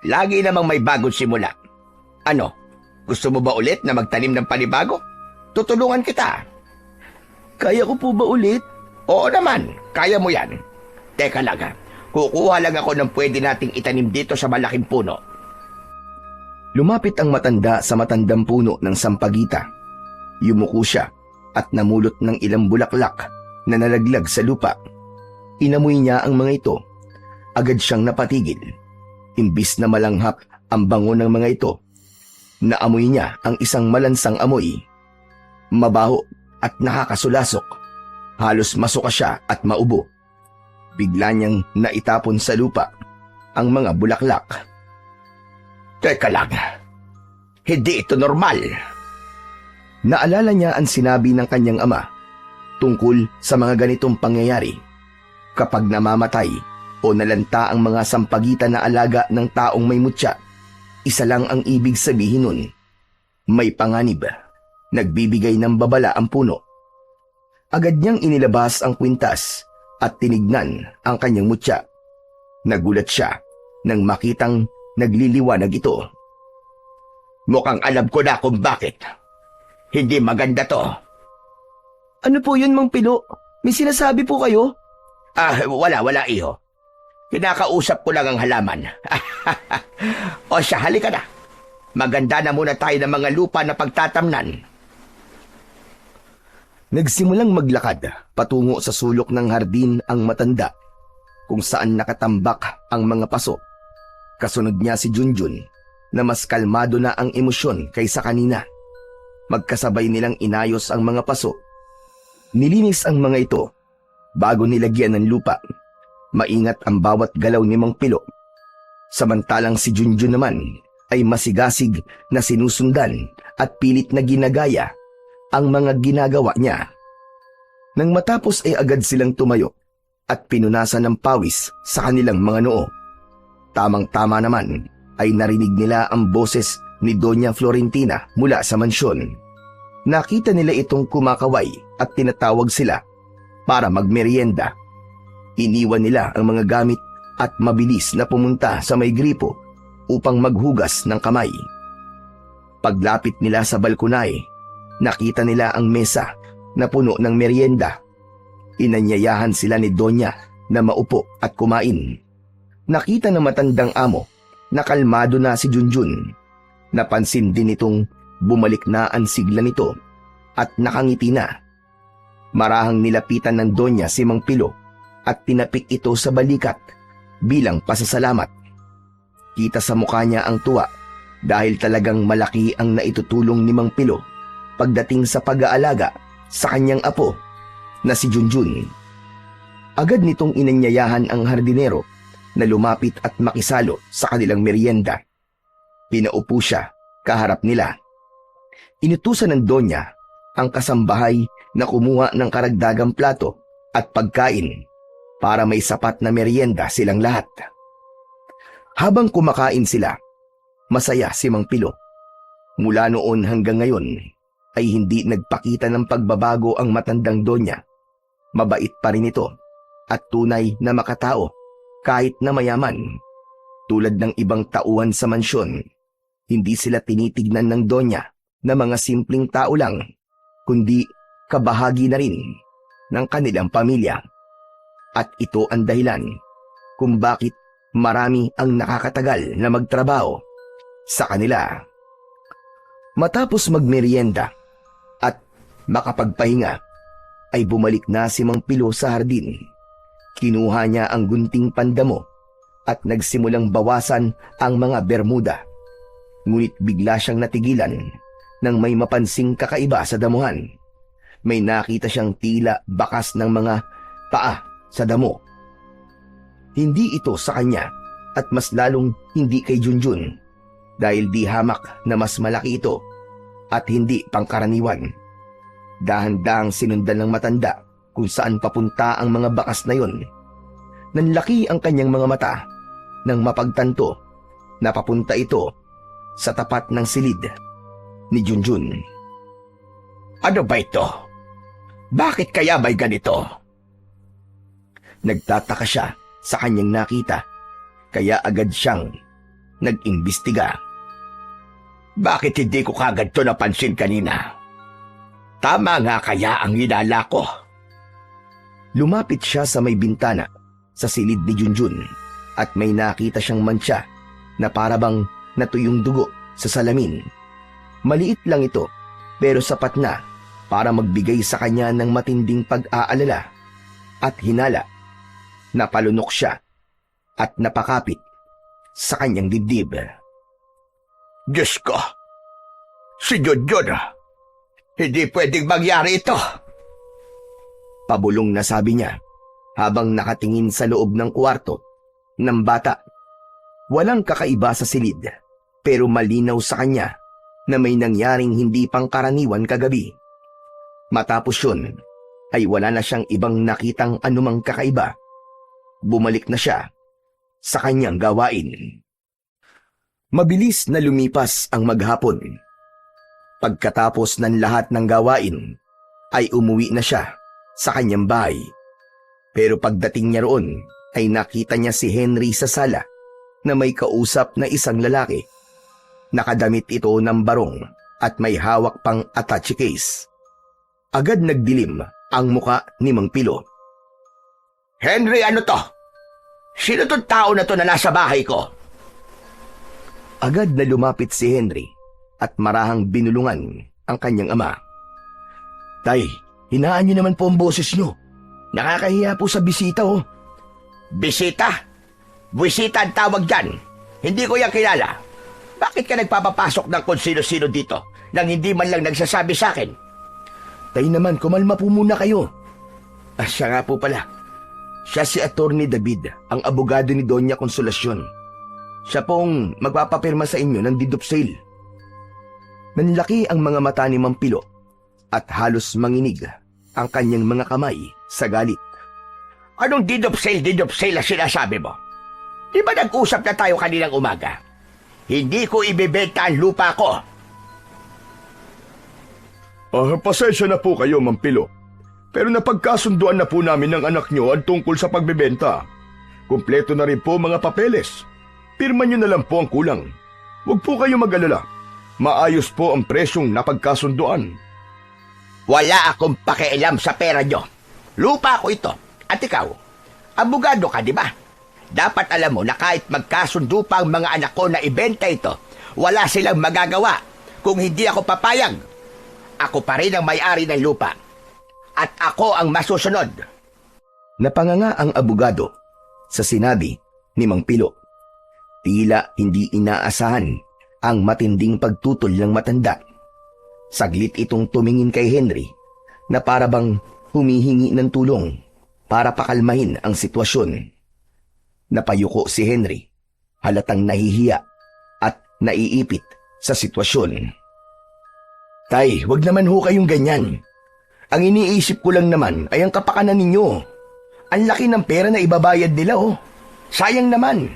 lagi namang may bagong simula. Ano, gusto mo ba ulit na magtanim ng panibago? Tutulungan kita. Kaya ko po ba ulit? Oo naman, kaya mo yan. Teka lang kukuha lang ako ng pwede nating itanim dito sa malaking puno. Lumapit ang matanda sa matandang puno ng sampagita. Yumuko siya at namulot ng ilang bulaklak na nalaglag sa lupa. Inamoy niya ang mga ito. Agad siyang napatigil. Imbis na malanghap ang bango ng mga ito, naamoy niya ang isang malansang amoy. Mabaho at nakakasulasok. Halos masuka siya at maubo. Bigla niyang naitapon sa lupa ang mga bulaklak. Teka lang, hindi ito normal. Naalala niya ang sinabi ng kanyang ama tungkol sa mga ganitong pangyayari. Kapag namamatay o nalanta ang mga sampagita na alaga ng taong may mutya, isa lang ang ibig sabihin nun. May panganib. Nagbibigay ng babala ang puno. Agad niyang inilabas ang kwintas at tinignan ang kanyang mutya. Nagulat siya nang makitang nagliliwanag ito. Mukhang alam ko na kung bakit. Hindi maganda to. Ano po yun, Mang Pilo? May sinasabi po kayo? Wala iho. Kinakausap ko lang ang halaman. O siya, halika na. Maganda na muna tayo ng mga lupa na pagtatamnan. Nagsimulang maglakad patungo sa sulok ng hardin ang matanda, kung saan nakatambak ang mga paso. Kasunod niya si Junjun na mas kalmado na ang emosyon kaysa kanina. Magkasabay nilang inayos ang mga paso. Nilinis ang mga ito bago nilagyan ng lupa. Maingat ang bawat galaw ni Mang Pilo. Samantalang si Junjun naman ay masigasig na sinusundan at pilit na ginagaya ang mga ginagawa niya. Nang matapos ay agad silang tumayo at pinunasan ng pawis sa kanilang mga noo. Tamang-tama naman ay narinig nila ang boses ni Doña Florentina mula sa mansyon. Nakita nila itong kumakaway at tinatawag sila para magmerienda. Iniwan nila ang mga gamit at mabilis na pumunta sa may gripo upang maghugas ng kamay. Paglapit nila sa balkonay, nakita nila ang mesa na puno ng merienda. Inanyayahan sila ni Donya na maupo at kumain. Nakita ng matandang amo na kalmado na si Junjun. Napansin din itong bumalik na ang sigla nito at nakangiti na. Marahang nilapitan ng Donya si Mang Pilo at tinapik ito sa balikat bilang pasasalamat. Kita sa mukha niya ang tuwa dahil talagang malaki ang naitutulong ni Mang Pilo pagdating sa pag-aalaga sa kanyang apo na si Junjun. Agad nitong inanyayahan ang hardinero na lumapit at makisalo sa kanilang merienda. Pinaupo siya kaharap nila. Inutusan ng Donya ang kasambahay na kumuha ng karagdagang plato at pagkain para may sapat na merienda silang lahat. Habang kumakain sila, masaya si Mang Pilo. Mula noon hanggang ngayon ay hindi nagpakita ng pagbabago ang matandang Donya. Mabait pa rin ito at tunay na makatao kahit na mayaman. Tulad ng ibang tauhan sa mansyon, Hindi sila tinitignan ng Donya na mga simpleng tao lang, kundi kabahagi na rin ng kanilang pamilya. At ito ang dahilan kung bakit marami ang nakakatagal na magtrabaho sa kanila. Matapos magmerienda at makapagpahinga, ay bumalik na si Mang Pilo sa hardin. Kinuha niya ang gunting pandamo at nagsimulang bawasan ang mga bermuda. Ngunit bigla siyang natigilan nang may mapansing kakaiba sa damuhan. May nakita siyang tila bakas ng mga paa sa damo. Hindi ito sa kanya at mas lalong hindi kay Junjun dahil di hamak na mas malaki ito at hindi pangkaraniwan. Dahan-dahang sinundan ng matanda kung saan papunta ang mga bakas na yon. Nanlaki ang kanyang mga mata nang mapagtanto na papunta ito sa tapat ng silid ni Junjun. Ano ba ito? Bakit kaya may ganito? Nagtataka siya sa kanyang nakita, kaya agad siyang nag-imbestiga. Bakit hindi ko kagad to napansin kanina? Tama nga kaya ang hinala ko. Lumapit siya sa may bintana sa silid ni Junjun at may nakita siyang mantsa na parabang natuyong dugo sa salamin. Maliit lang ito pero sapat na para magbigay sa kanya ng matinding pag-aalala at hinala. Napalunok siya at napakapit sa kanyang dibdib. Diyos ko! Si Junjun! Hindi pwedeng mangyari ito! Pabulong na sabi niya habang nakatingin sa loob ng kwarto ng bata. Walang kakaiba sa silid pero malinaw sa kanya na may nangyaring hindi pangkaraniwan kagabi. Matapos yun ay wala na siyang ibang nakitang anumang kakaiba. Bumalik na siya sa kanyang gawain. Mabilis na lumipas ang maghapon. Pagkatapos ng lahat ng gawain, ay umuwi na siya sa kanyang bahay. Pero pagdating niya roon, ay nakita niya si Henry sa sala na may kausap na isang lalaki. Nakadamit ito ng barong at may hawak pang attache case. Agad nagdilim ang muka ni Mang Pilo. Henry, ano to? Sino tong tao na to na nasa bahay ko? Agad na lumapit si Henry at marahang binulungan ang kanyang ama. Tay, hinaan niyo naman po ang boses niyo. Nakakahiya po sa bisita, oh. Bisita? Bisita ang tawag dyan. Hindi ko yan kilala. Bakit ka nagpapapasok ng kung sino-sino dito nang hindi man lang nagsasabi sa akin? Tay naman, kumalma po muna kayo. Siya nga po pala. Siya si Attorney David, ang abogado ni Doña Consolacion. Siya pong magpapapirma sa inyo ng deed of sale. Nanlaki ang mga mata ni Mang Pilo at halos manginig ang kanyang mga kamay sa galit. Anong deed of sale na sinasabi mo? Di ba nag-usap na tayo kaninang umaga? Hindi ko ibebenta ang lupa ko. Pasensya na po kayo, Mang Pilo. Pero napagkasunduan na po namin ng anak nyo ang tungkol sa pagbebenta. Kumpleto na rin po mga papeles. Pirma nyo na lang po ang kulang. Huwag po kayo mag-alala. Maayos po ang presyong napagkasunduan. Wala akong pakialam sa pera nyo. Lupa ko ito. At ikaw, abogado ka, di ba? Dapat alam mo na kahit magkasundo pa ang mga anak ko na ibenta ito, wala silang magagawa kung hindi ako papayag. Ako pa rin ang may-ari ng lupa. At ako ang masusunod. Napanganga ang abogado sa sinabi ni Mang Pilo. Tila hindi inaasahan ang matinding pagtutol ng matanda. Saglit itong tumingin kay Henry na parabang humihingi ng tulong para pakalmahin ang sitwasyon. Napayuko si Henry, halatang nahihiya at naiipit sa sitwasyon. Tay, wag naman ho kayong ganyan. Ang iniisip ko lang naman ay ang kapakanan ninyo. Ang laki ng pera na ibabayad nila, oh. Sayang naman.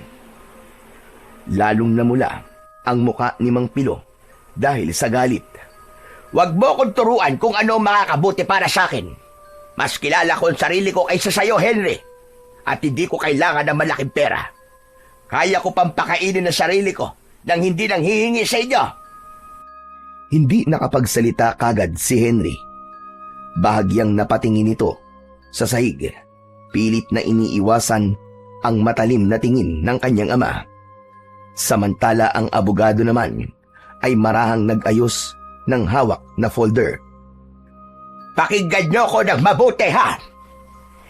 Lalong namula ang muka ni Mang Pilo dahil sa galit. Huwag mo kong turuan kung ano ang makakabuti para sa akin. Mas kilala ko ang sarili ko kaysa sa'yo, Henry. At hindi ko kailangan ng malaking pera. Kaya ko pang pakainin ang sarili ko nang hindi nang hihingi sa inyo. Hindi nakapagsalita kagad si Henry. Bahagyang napatingin ito sa sahig. Pilit na iniiwasan ang matalim na tingin ng kanyang ama. Samantala ang abogado naman ay marahang nag-ayos ng hawak na folder. Pakinggan niyo ko ng mabuti ha.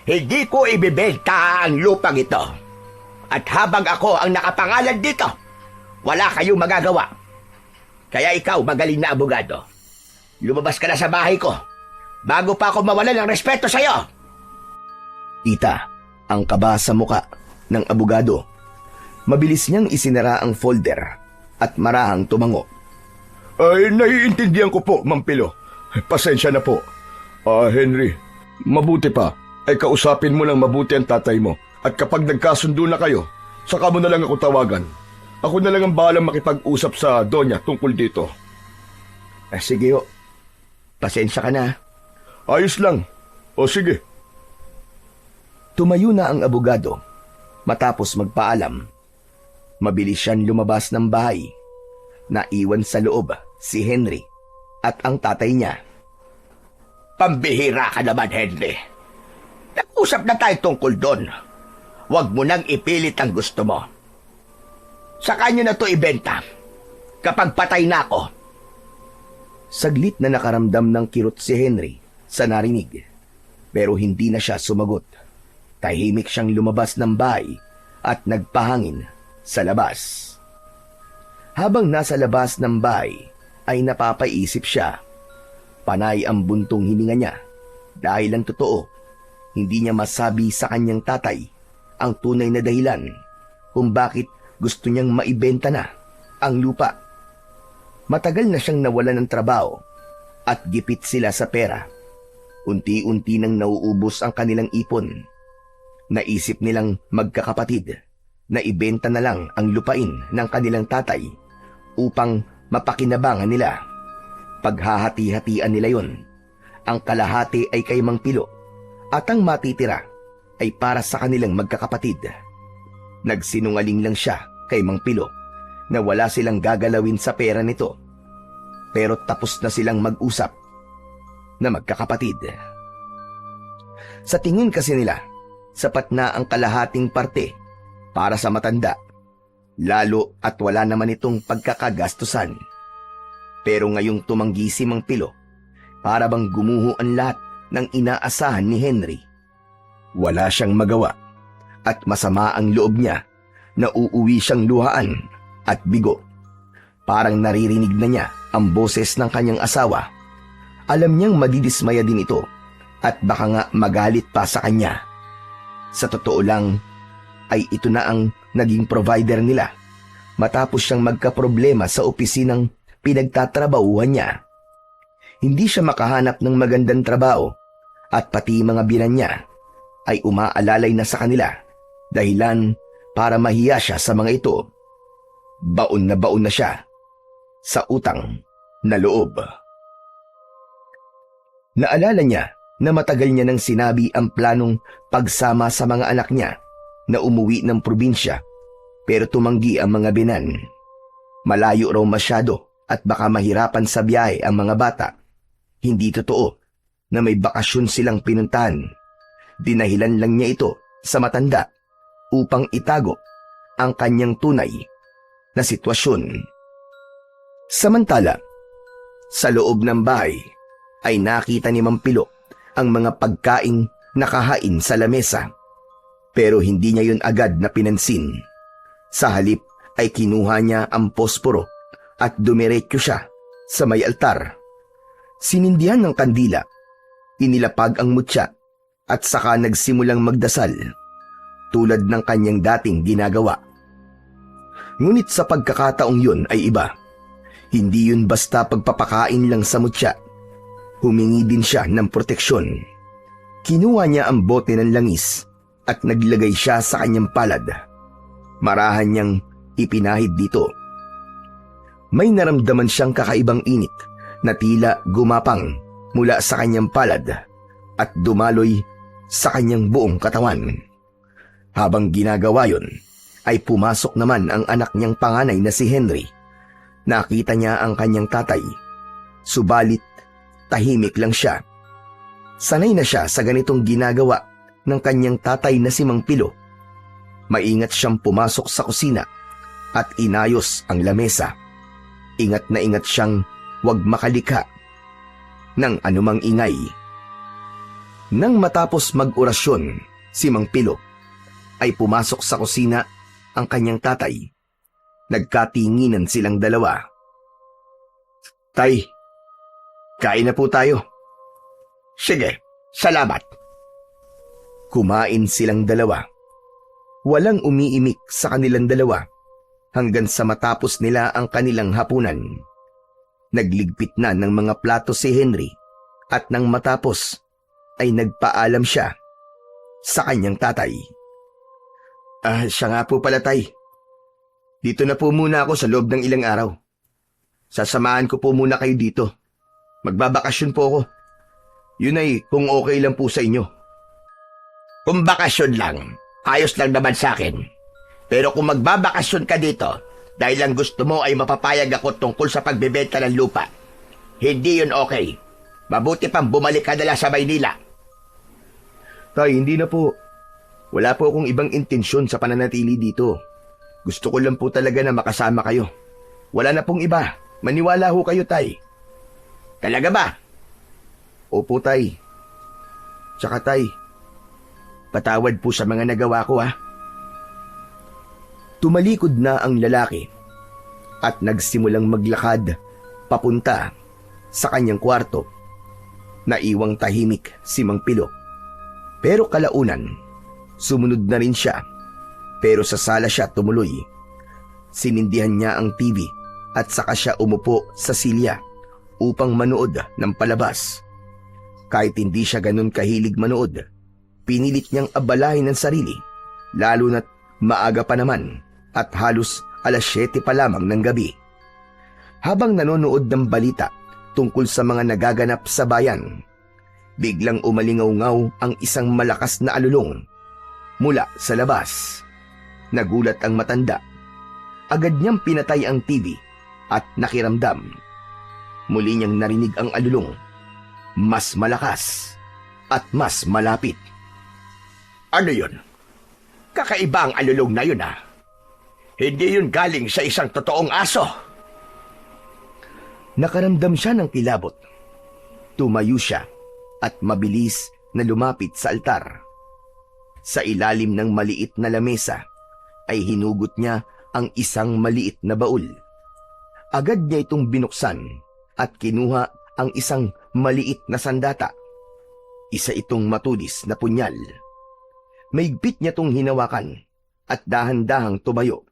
Hindi ko ibibenta ang lupang ito. At habang ako ang nakapangalan dito, wala kayong magagawa. Kaya ikaw, magaling na abogado, lumabas ka na sa bahay ko bago pa ako mawalan ng respeto sa'yo. Tita, ang kaba sa muka ng abogado. Mabilis niyang isinara ang folder at marahang tumango. Ay, naiintindihan ko po, Ma'am Pilo. Pasensya na po. Henry, mabuti pa ay kausapin mo lang mabuti ang tatay mo. At kapag nagkasundo na kayo, saka mo na lang ako tawagan. Ako na lang ang bahalang makipag-usap sa Donya tungkol dito. Sige ho. Pasensya ka na. Ayos lang. O sige. Tumayo na ang abogado. Matapos magpaalam, mabilis siyang lumabas ng bahay. Naiwan sa loob si Henry at ang tatay niya. Pambihira ka naman, Henry. Nag-usap na tayo tungkol doon. Huwag mo nang ipilit ang gusto mo. Sa kanya na to ibenta kapag patay na ako. Saglit na nakaramdam ng kirot si Henry sa narinig. Pero hindi na siya sumagot. Tahimik siyang lumabas ng bahay at nagpahangin sa labas. Habang nasa labas ng bahay ay napapaisip siya. Panay ang buntong hininga niya dahil ang totoo, hindi niya masabi sa kanyang tatay ang tunay na dahilan kung bakit gusto niyang maibenta na ang lupa. Matagal na siyang nawalan ng trabaho at gipit sila sa pera. Unti-unti nang nauubos ang kanilang ipon. Naisip nilang magkakapatid na ibenta na lang ang lupain ng kanilang tatay upang mapakinabangan nila. Paghahati-hatian nila yon. Ang kalahati ay kay Mang Pilo at ang matitira ay para sa kanilang magkakapatid. Nagsinungaling lang siya kay Mang Pilo na wala silang gagalawin sa pera nito. Pero tapos na silang mag-usap na magkakapatid. Sa tingin kasi nila, sapat na ang kalahating parte para sa matanda, lalo at wala naman itong pagkakagastusan. Pero ngayong tumanggi si Mang Pilo, para bang gumuho ang lahat ng inaasahan ni Henry. Wala siyang magawa at masama ang loob niya na uuwi siyang luhaan at bigo. Parang naririnig na niya ang boses ng kanyang asawa. Alam niyang madidismaya din ito at baka nga magalit pa sa kanya. Sa totoo lang, ay ito na ang naging provider nila matapos siyang magkaproblema sa opisinang pinagtatrabahuhan niya. Hindi siya makahanap ng magandang trabaho at pati mga binan niya ay umaalalay na sa kanila dahilan para mahiya siya sa mga ito. Baon na siya sa utang na loob. Naalala niya na matagal niya nang sinabi ang planong pagsama sa mga anak niya na umuwi ng probinsya pero tumanggi ang mga binan. Malayo raw masyado at baka mahirapan sa biyahe ang mga bata. Hindi totoo na may bakasyon silang pinuntahan. Dinahilan lang niya ito sa matanda upang itago ang kanyang tunay na sitwasyon. Samantala, sa loob ng bahay ay nakita ni Mang Pilo ang mga pagkaing nakahain sa lamesa. Pero hindi niya yun agad na pinansin. Sa halip ay kinuha niya ang posporo at dumiretso siya sa may altar. Sinindihan ng kandila, inilapag ang mutya at saka nagsimulang magdasal tulad ng kanyang dating ginagawa. Ngunit sa pagkakataong yun ay iba. Hindi yun basta pagpapakain lang sa mutya. Humingi din siya ng proteksyon. Kinuha niya ang bote ng langis at naglagay siya sa kanyang palad. Marahan niyang ipinahid dito. May naramdaman siyang kakaibang init na tila gumapang mula sa kanyang palad at dumaloy sa kanyang buong katawan. Habang ginagawa yon, ay pumasok naman ang anak niyang panganay na si Henry. Nakita niya ang kanyang tatay, subalit tahimik lang siya. Sanay na siya sa ganitong ginagawa ng kanyang tatay na si Mang Pilo. Maingat siyang pumasok sa kusina at inayos ang lamesa. Ingat na ingat siyang huwag makalika ng anumang ingay. Nang matapos mag-orasyon, si Mang Pilo ay pumasok sa kusina ang kanyang tatay. Nagkatinginan silang dalawa. "Tay, kain na po tayo." Sige, salamat. Kumain silang dalawa. Walang umiimik sa kanilang dalawa hanggang sa matapos nila ang kanilang hapunan. Nagligpit na ng mga plato si Henry at nang matapos ay nagpaalam siya sa kanyang tatay. Siya nga po pala, tay. Dito na po muna ako sa loob ng ilang araw. Sasamahan ko po muna kayo dito. Magbabakasyon po ako. Yun ay kung okay lang po sa inyo." Kung bakasyon lang, ayos lang naman sa akin. Pero kung magbabakasyon ka dito, dahil lang gusto mo ay mapapayag ako tungkol sa pagbebenta ng lupa, hindi yun okay. Mabuti pang bumalik ka na lang sa Maynila. Tay, hindi na po. Wala po akong ibang intensyon sa pananatili dito. Gusto ko lang po talaga na makasama kayo. Wala na pong iba. Maniwala ho kayo, tay. Talaga ba? Opo, tay. Tsaka, tay, patawad po sa mga nagawa ko, ha. Tumalikod na ang lalaki at nagsimulang maglakad papunta sa kanyang kwarto. Naiwang tahimik si Mang Pilo. Pero kalaunan, sumunod na rin siya. Pero sa sala siya tumuloy. Sinindihan niya ang TV at saka siya umupo sa silya upang manood ng palabas. Kahit hindi siya ganun kahilig manood, pinilit niyang abalahin ang sarili, lalo na't maaga pa naman at halos 7:00 pa lamang ng gabi. Habang nanonood ng balita tungkol sa mga nagaganap sa bayan, biglang umalingaw-ngaw ang isang malakas na alulong mula sa labas. Nagulat ang matanda. Agad niyang pinatay ang TV at nakiramdam. Muli niyang narinig ang alulong. Mas malakas at mas malapit. Ano yun? Kakaiba ang alulong na yun, ha? Hindi yun galing sa isang totoong aso. Nakaramdam siya ng kilabot. Tumayo siya at mabilis na lumapit sa altar. Sa ilalim ng maliit na lamesa ay hinugot niya ang isang maliit na baul. Agad niya itong binuksan at kinuha ang isang maliit na sandata. Isa itong matulis na punyal. Maigpit niya itong hinawakan at dahan-dahang tumayo.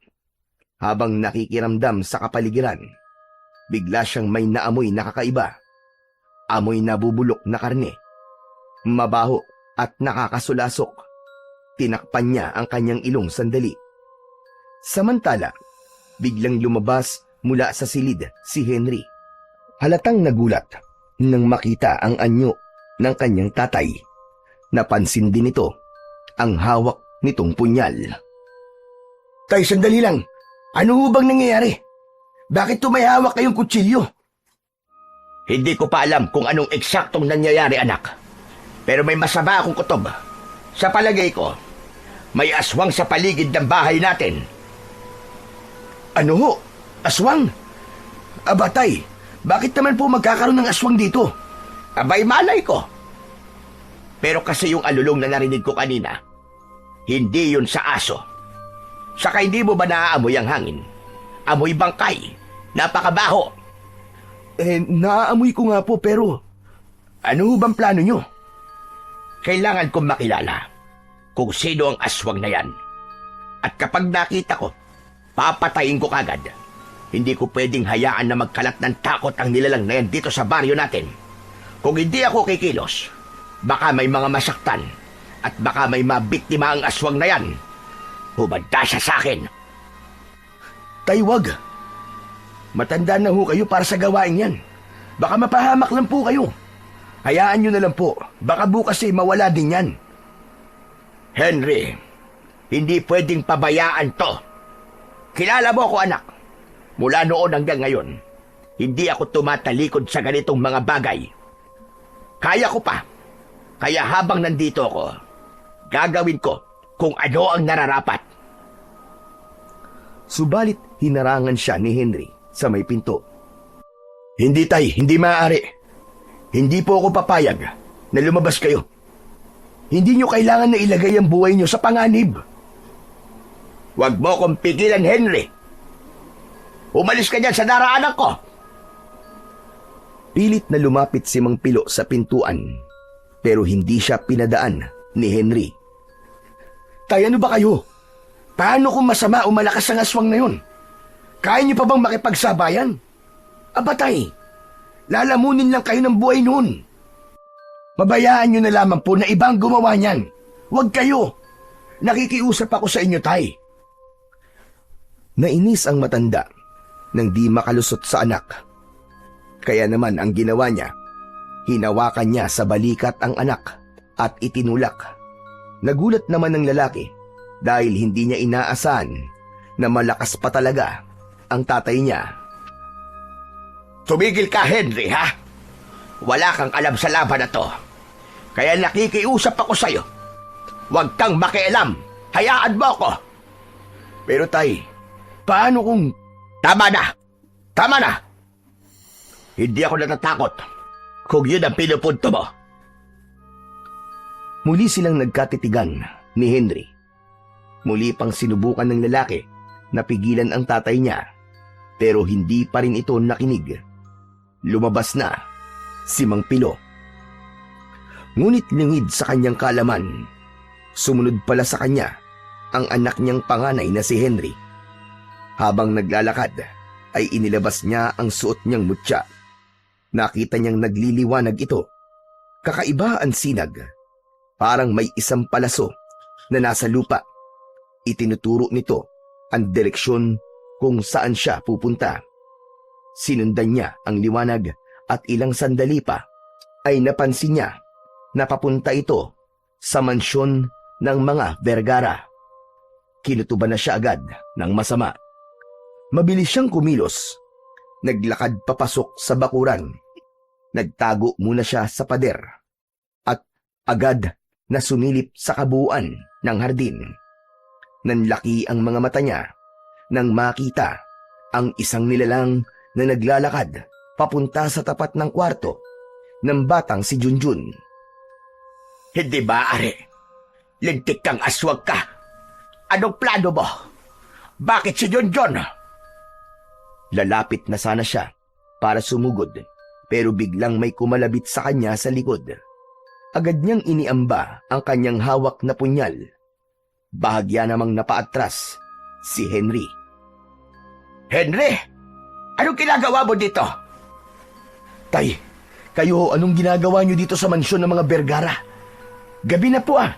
Habang nakikiramdam sa kapaligiran, bigla siyang may naamoy na kakaiba. Amoy na bubulok na karne. Mabaho at nakakasulasok. Tinakpan niya ang kanyang ilong sandali. Samantala, biglang lumabas mula sa silid si Henry. Halatang nagulat nang makita ang anyo ng kanyang tatay. Napansin din nito ang hawak nitong punyal. Tay, sandali lang. Ano ho bang nangyayari? Bakit tumayawak kayong kutsilyo? Hindi ko pa alam kung anong eksaktong nangyayari, anak. Pero may masama akong kutob. Sa palagay ko, may aswang sa paligid ng bahay natin. Ano ho? Aswang? Aba, tay, bakit naman po magkakaroon ng aswang dito? Abay, malay ko. Pero kasi yung alulong na narinig ko kanina, hindi yun sa aso. Saka hindi mo ba naaamoy ang hangin? Amoy bangkay. Napakabaho. Naaamoy ko nga po pero... Ano bang plano nyo? Kailangan kong makilala kung sino ang aswang na yan. At kapag nakita ko, papatayin ko kagad. Hindi ko pwedeng hayaan na magkalat ng takot ang nilalang na yan dito sa baryo natin. Kung hindi ako kikilos, baka may mga masaktan at baka may mabiktima ang aswang na yan. Humanda siya sa akin. Tay, wag. Matanda na ho kayo para sa gawain yan. Baka mapahamak lang po kayo. Hayaan nyo na lang po. Baka bukas mawala din yan. Henry, Hindi pwedeng pabayaan to. Kilala mo ako, anak. Mula noon hanggang ngayon, hindi ako tumatalikod sa ganitong mga bagay. Kaya ko pa. Kaya habang nandito ako, gagawin ko kung ano ang nararapat. Subalit hinarangan siya ni Henry sa may pinto. Hindi, tay, hindi maaari. Hindi po ako papayag na lumabas kayo. Hindi nyo kailangan na ilagay ang buhay nyo sa panganib. Huwag mo akong pigilan, Henry. Umalis ka dyan sa daraanan ko. Pilit na lumapit si Mang Pilo sa pintuan, pero hindi siya pinadaan ni Henry. Tay, ano ba kayo? Paano kung masama o malakas ang aswang na yun? Kaya niyo pa bang makipagsabayan? Aba, tay, lalamunin lang kayo ng buhay noon. Pabayaan niyo na lamang po na ibang gumawa niyan. Huwag kayo. Nakikiusap ako sa inyo, tay. Nainis ang matanda nang di makalusot sa anak. Kaya naman ang ginawa niya, hinawakan niya sa balikat ang anak at itinulak. Nagulat naman ng lalaki dahil hindi niya inaasahan na malakas pa talaga ang tatay niya. Tumigil ka, Henry, ha? Wala kang alam sa laban na to. Kaya nakikiusap ako sa'yo. Huwag kang makialam. Hayaan mo ako. Pero tay, paano kung... Tama na! Tama na! Hindi ako natatakot kung yun ang pinupunto mo. Muli silang nagkatitigan ni Henry. Muli pang sinubukan ng lalaki na pigilan ang tatay niya, pero hindi pa rin ito nakinig. Lumabas na si Mang Pilo. Ngunit lingid sa kanyang kalaman, sumunod pala sa kanya ang anak niyang panganay na si Henry. Habang naglalakad, ay inilabas niya ang suot niyang mutya. Nakita niyang nagliliwanag ito. Kakaiba ang sinag. Parang may isang palaso na nasa lupa. Itinuturo nito ang direksyon kung saan siya pupunta. Sinundan niya ang liwanag at ilang sandali pa ay napansin niya na papunta ito sa mansyon ng mga Vergara. Kinutuban na siya agad ng masama. Mabilis siyang kumilos. Naglakad papasok sa bakuran. Nagtago muna siya sa pader at agad na sumilip sa kabuuan ng hardin. Nanlaki ang mga mata niya nang makita ang isang nilalang na naglalakad papunta sa tapat ng kwarto ng batang si Junjun. Hindi ba, Ari? Lintik kang aswag ka. Anong plano mo? Bakit si Junjun? Lalapit na sana siya para sumugod, pero biglang may kumalabit sa kanya sa likod. Agad niyang iniamba ang kanyang hawak na punyal. Bahagya namang napaatras si Henry. Henry! Anong ginagawa mo dito? Tay, kayo anong ginagawa niyo dito sa mansyon ng mga Vergara? Gabi na po ah.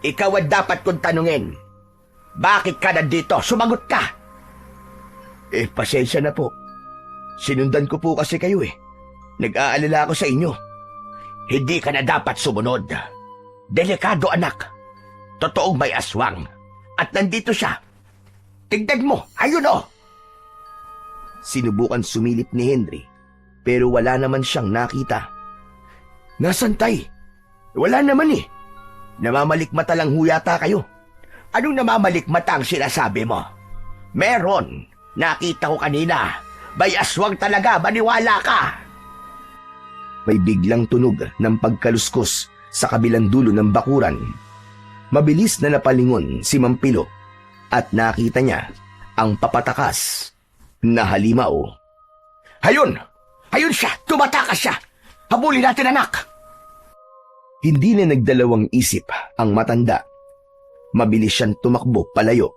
Ikaw ang dapat kong tanungin. Bakit ka nandito? Sumagot ka! Pasensya na po. Sinundan ko po kasi kayo Nag-aalala ako sa inyo. Hindi ka na dapat sumunod. Delikado, anak. Totoong may aswang. At nandito siya. Tignan mo, ayun o. Sinubukan sumilip ni Henry, pero wala naman siyang nakita. Nasaan, tay? Wala naman Namamalikmata lang huyata kayo. Anong namamalikmata ang sinasabi mo? Meron. Nakita ko kanina. May aswang talaga, maniwala ka. May biglang tunog ng pagkaluskos sa kabilang dulo ng bakuran. Mabilis na napalingon si Mang Pilo at nakita niya ang papatakas na halimaw. Hayun! Hayun siya! Tumatakas siya! Habulin natin, anak! Hindi na nagdalawang isip ang matanda. Mabilis siyang tumakbo palayo.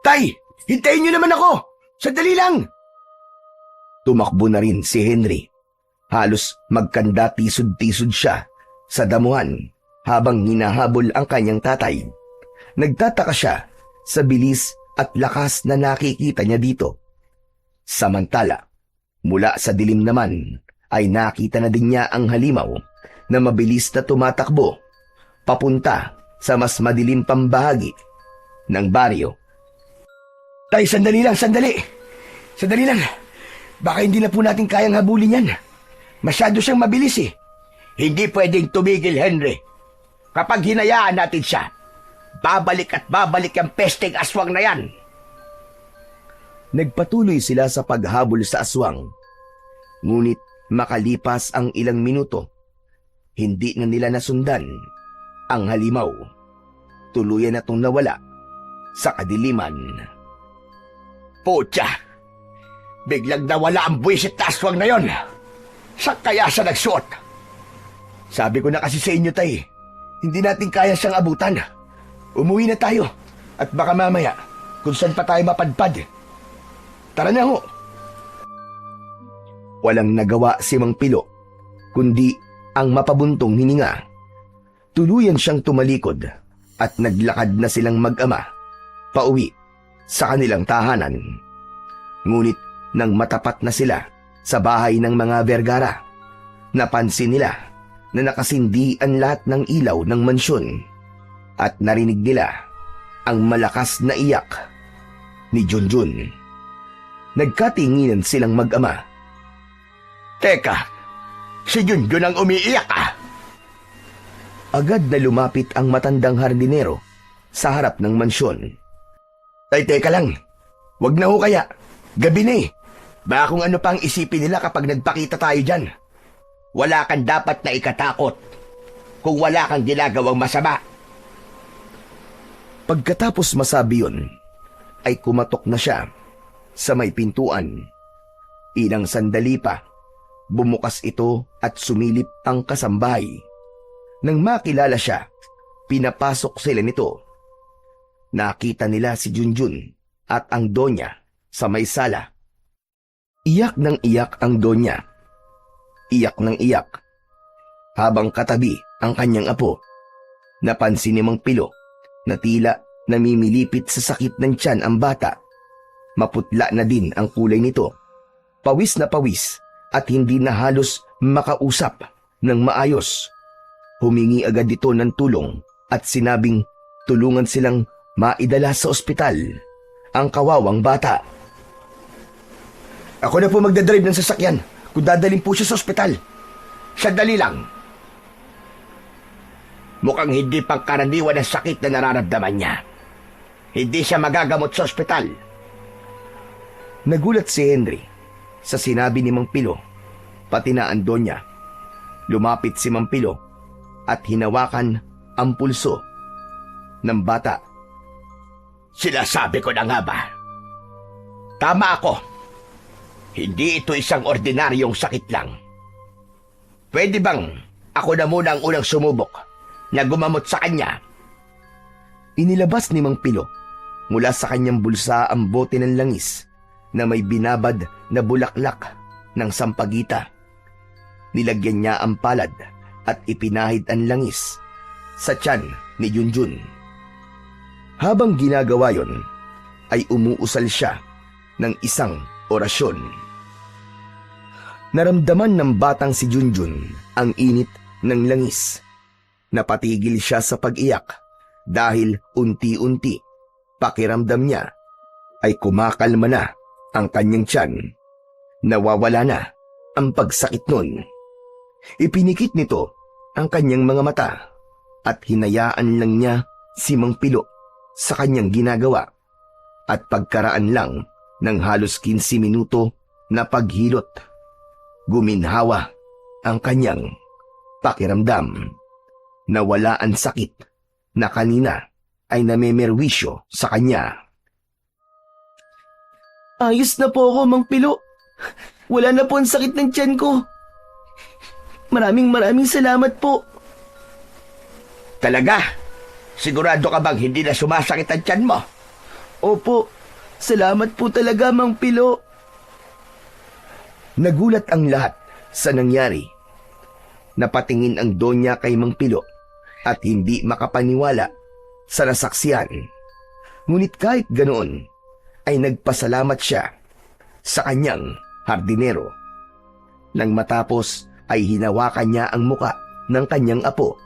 Tay! Hintayin niyo naman ako! Sandali lang! Tumakbo na rin si Henry. Halos magkanda tisod-tisod siya sa damuhan habang hinahabol ang kanyang tatay. Nagtataka siya sa bilis at lakas na nakikita niya dito. Samantala, mula sa dilim naman ay nakita na din niya ang halimaw na mabilis na tumatakbo papunta sa mas madilim pang bahagi ng baryo. Tay, sandali lang, sandali. Sandali lang. Baka hindi na po natin kayang habulin yan. Masyado siyang mabilis eh. Hindi pwedeng tumigil, Henry. Kapag hinayaan natin siya, babalik at babalik ang pesteng aswang na yan. Nagpatuloy sila sa paghabol sa aswang. Ngunit makalipas ang ilang minuto, hindi na nila nasundan ang halimaw. Tuluyan na itong nawala sa kadiliman. Putya! Biglang nawala ang buwisit na aswang na yon. Saan kaya siya nagsuot? Sabi ko na kasi sa inyo, tay, hindi natin kaya siyang abutan. Umuwi na tayo at baka mamaya kung saan pa tayo mapadpad. Tara na ho. Walang nagawa si Mang Pilo, kundi ang mapabuntong hininga. Tuluyan siyang tumalikod at naglakad na silang mag-ama, pauwi sa kanilang tahanan. Ngunit nang matapat na sila sa bahay ng mga Vergara, napansin nila na nakasindi ang lahat ng ilaw ng mansyon at narinig nila ang malakas na iyak ni Junjun. Nagkatinginan silang mag-ama. Teka, si Junjun ang umiiyak ah. Agad na lumapit ang matandang hardinero sa harap ng mansyon. Ay, teka lang. Wag na ho kaya. Gabi na eh. Baka kung ano pang isipin nila kapag nagpakita tayo dyan. Wala kang dapat na ikatakot kung wala kang ginagawang masama. Pagkatapos masabi yun, ay kumatok na siya sa may pintuan. Ilang sandali pa, bumukas ito at sumilip ang kasambahay. Nang makilala siya, pinapasok sila nito. Nakita nila si Junjun at ang Donya sa may sala. Iyak ng iyak ang Donya. Iyak ng iyak. Habang katabi ang kanyang apo, napansin ni Mang Pilo na tila namimilipit sa sakit ng tiyan ang bata. Maputla na din ang kulay nito. Pawis na pawis at hindi na halos makausap ng maayos. Humingi agad dito ng tulong at sinabing tulungan silang maidala sa ospital ang kawawang bata. Ako na po magdadrive ng sasakyan kung dadalhin po siya sa ospital. Sandali lang. Mukhang hindi pangkaraniwan ang sakit na nararamdaman niya. Hindi siya magagamot sa ospital. Nagulat si Henry sa sinabi ni Mang Pilo, pati na ang Donya. Lumapit si Mang Pilo at hinawakan ang pulso ng bata. Sinasabi ko na nga ba? Tama ako. Hindi ito isang ordinaryong sakit lang. Pwede bang ako na muna ang unang sumubok na gumamot sa kanya? Inilabas ni Mang Pilo mula sa kanyang bulsa ang bote ng langis na may binabad na bulaklak ng sampagita. Nilagyan niya ang palad at ipinahid ang langis sa tiyan ni Junjun. Habang ginagawa yon, ay umuusal siya ng isang orasyon. Naramdaman ng batang si Junjun ang init ng langis. Napatigil siya sa pag-iyak dahil unti-unti pakiramdam niya ay kumakalma na ang kanyang tiyan. Nawawala na ang pagsakit nun. Ipinikit nito ang kanyang mga mata at hinayaan lang niya si Mang Pilo sa kanyang ginagawa. At pagkaraan lang ng halos 15 minuto na paghilot, guminhawa ang kanyang pakiramdam. Nawala ang sakit na kanina ay namemerwisyo sa kanya. Ayos na po ako, Mang Pilo. Wala na po ang sakit ng tiyan ko. Maraming salamat po. Talaga? Sigurado ka bang hindi na sumasakit ang tiyan mo? Opo, salamat po talaga, Mang Pilo. Nagulat ang lahat sa nangyari. Napatingin ang Donya kay Mang Pilo at hindi makapaniwala sa nasaksiyan. Ngunit kahit ganoon, ay nagpasalamat siya sa kanyang hardinero. Nang matapos ay hinawakan niya ang muka ng kanyang apo.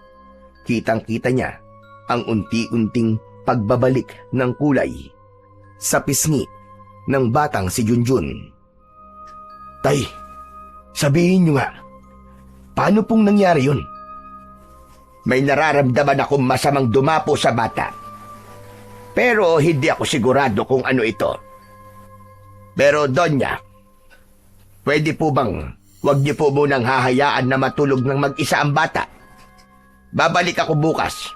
Kitang-kita niya ang unti-unting pagbabalik ng kulay sa pisngi ng batang si Junjun. Tay, sabihin nyo nga, paano pong nangyari yun? May nararamdaman akong masamang dumapo sa bata. Pero hindi ako sigurado kung ano ito. Pero Donya, pwede po bang wag niyo po munang hahayaan na matulog ng mag-isa ang bata? Babalik ako bukas.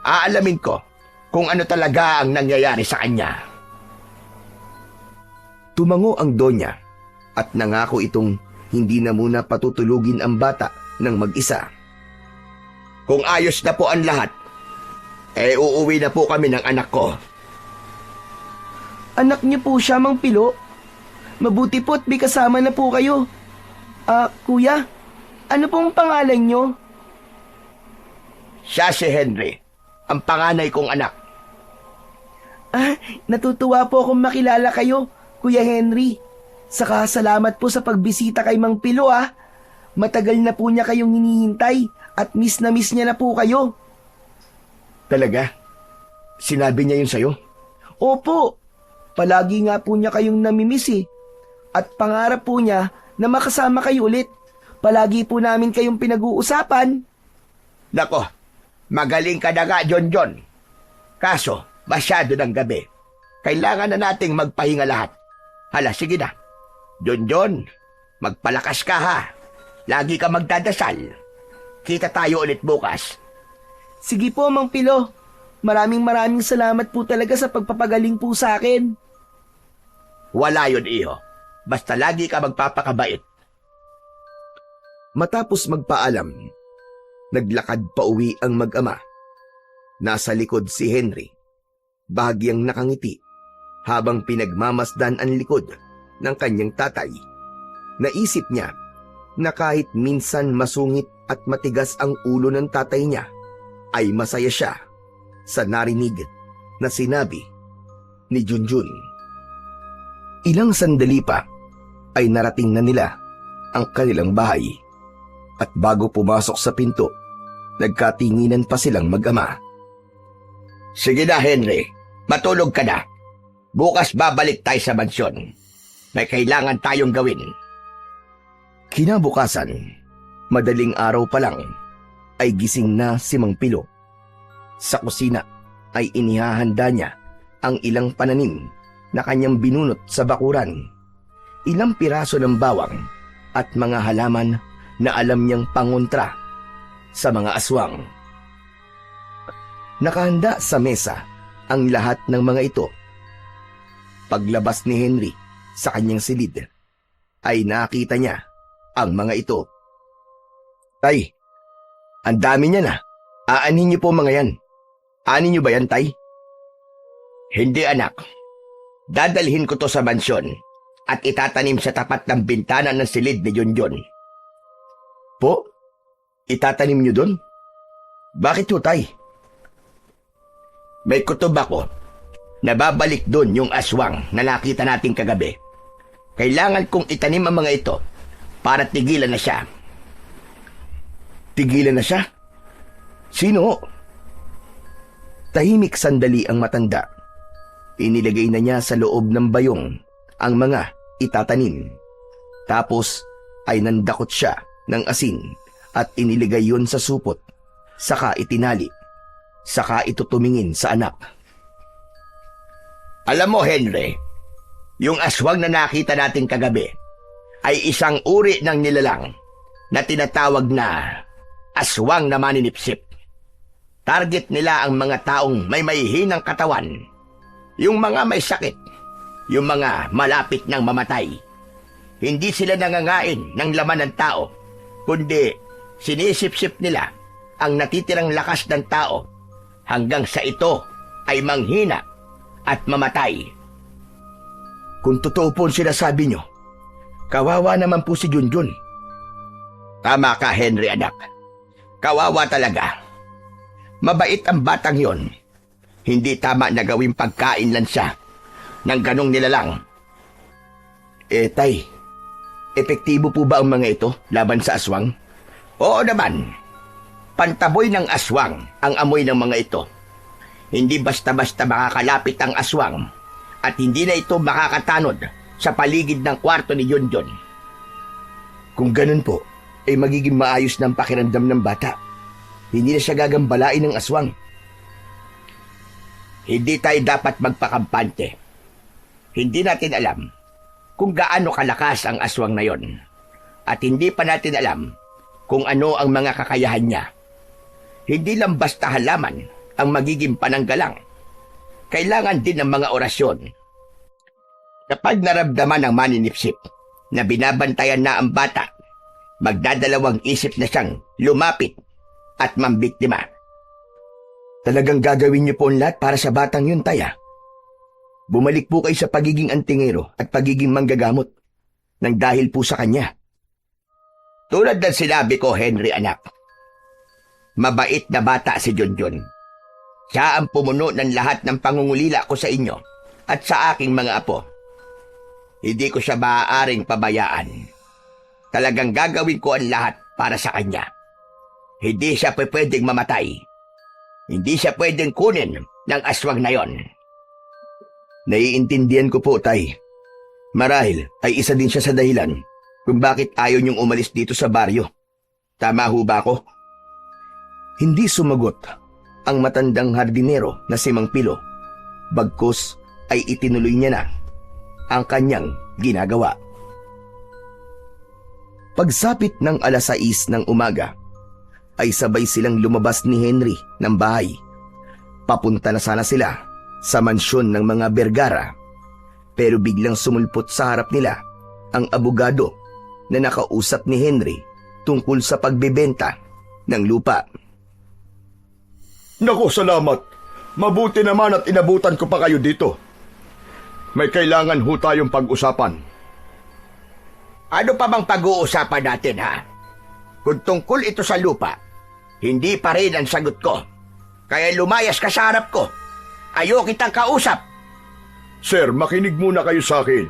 Aalamin ko kung ano talaga ang nangyayari sa kanya. Tumango ang Donya at nangako itong hindi na muna patutulugin ang bata ng mag-isa. Kung ayos na po ang lahat, uuwi na po kami ng anak ko. Anak niyo po siya, Mang Pilo. Mabuti po't may kasama na po kayo. Kuya, ano pong pangalan niyo? Siya si Henry, ang panganay kong anak. Natutuwa po akong makilala kayo, Kuya Henry. Saka salamat po sa pagbisita kay Mang Pilo. Matagal na po niya kayong hinihintay at miss na miss niya na po kayo. Talaga? Sinabi niya yun sa'yo? Opo, palagi nga po niya kayong namimiss eh. At pangarap po niya na makasama kayo ulit. Palagi po namin kayong pinag-uusapan. Nako, magaling ka na nga, John. Kaso, masyado ng gabi. Kailangan na nating magpahinga lahat. Hala, sige na. John, magpalakas ka ha. Lagi ka magdadasal. Kita tayo ulit bukas. Sige po, Mang Pilo. Maraming salamat po talaga sa pagpapagaling po sa akin. Wala yun, iho. Basta lagi ka magpapakabait. Matapos magpaalam, naglakad pa uwi ang mag-ama. Nasa likod si Henry, bahagyang nakangiti, habang pinagmamasdan ang likod ng kanyang tatay. Naisip niya na kahit minsan masungit at matigas ang ulo ng tatay niya, ay masaya siya sa narinig na sinabi ni Junjun. Ilang sandali pa ay narating na nila ang kanilang bahay. At bago pumasok sa pinto, nagkatinginan pa silang mag-ama. Sige na, Henry. Matulog ka na. Bukas babalik tayo sa mansyon. May kailangan tayong gawin. Kinabukasan, madaling araw pa lang, ay gising na si Mang Pilo. Sa kusina ay inihahanda niya ang ilang pananim na kanyang binunot sa bakuran. Ilang piraso ng bawang at mga halaman na alam niyang pangontra sa mga aswang. Nakahanda sa mesa ang lahat ng mga ito. Paglabas ni Henry sa kanyang silid, ay nakita niya ang mga ito. Tay, ang dami niya na. Aanin niyo po mga yan. Aanin niyo ba yan, Tay? Hindi, anak. Dadalhin ko to sa mansyon at itatanim sa tapat ng bintana ng silid ni Junjun. Po? Itatanim niyo doon? Bakit ho, Tay? May kutob ako na babalik doon yung aswang na nakita nating kagabi. Kailangan kong itanim ang mga ito para tigilan na siya. Tigilan na siya? Sino ho? Tahimik sandali ang matanda. Inilagay na niya sa loob ng bayong ang mga itatanim. Tapos ay nandakot siya ng asin at iniligay yun sa supot. Saka itinali. Saka ito tumingin sa anak. Alam mo, Henry, yung aswang na nakita natin kagabi ay isang uri ng nilalang na tinatawag na aswang na maninipsip. Target nila ang mga taong may mahihinang katawan, yung mga may sakit, yung mga malapit ng mamatay. Hindi sila nangangain ng laman ng tao, kundi sinisip-sip nila ang natitirang lakas ng tao hanggang sa ito ay manghina at mamatay. Kung totoo po ang sinasabi nyo, kawawa naman po si Junjun. Tama ka, Henry, anak. Kawawa talaga. Mabait ang batang yon. Hindi tama na gawing pagkain lang siya ng ganong nilalang. Tay, epektibo po ba ang mga ito laban sa aswang? Oo naman. Pantaboy ng aswang ang amoy ng mga ito. Hindi basta-basta makakalapit ang aswang at hindi na ito makakatanod sa paligid ng kwarto ni Junjun. Kung ganun po, ay magiging maayos ng pakiramdam ng bata. Hindi na siya gagambalain ng aswang. Hindi tayo dapat magpakampante. Hindi natin alam kung gaano kalakas ang aswang na yon. At hindi pa natin alam kung ano ang mga kakayahan niya. Hindi lang basta halaman ang magiging pananggalang. Kailangan din ng mga orasyon. Kapag naramdaman ng maninipsip na binabantayan na ang bata, magdadalawang isip na siyang lumapit at mambiktima. Talagang gagawin niyo po ang lahat para sa batang yun, Taya. Bumalik po kayo sa pagiging antingero at pagiging manggagamot nang dahil po sa kanya. Tulad ng sinabi ko, Henry anak, mabait na bata si Junjun. Siya ang pumuno ng lahat ng pangungulila ko sa inyo at sa aking mga apo. Hindi ko siya maaaring pabayaan. Talagang gagawin ko ang lahat para sa kanya. Hindi siya pwedeng mamatay. Hindi siya pwedeng kunin ng aswang na yon. Naiintindihan ko po, Tay. Marahil ay isa din siya sa dahilan kung bakit ayaw niyong umalis dito sa baryo. Tama ho ba ako? Hindi sumagot ang matandang hardinero na si Mang Pilo. Bagkus ay itinuloy niya na ang kanyang ginagawa. Pagsapit ng 6:00 ng umaga, ay sabay silang lumabas ni Henry ng bahay. Papunta na sana sila sa mansyon ng mga Vergara, pero biglang sumulpot sa harap nila ang abogado na nakausap ni Henry tungkol sa pagbebenta ng lupa. Naku, salamat. Mabuti naman at inabutan ko pa kayo dito. May kailangan ho tayong pag-usapan. Ano pa bang pag-uusapan natin, ha? Kung tungkol ito sa lupa, hindi pa rin ang sagot ko. Kaya lumayas ka sa harap ko. Ayaw kitang kausap. Sir, makinig muna kayo sa akin.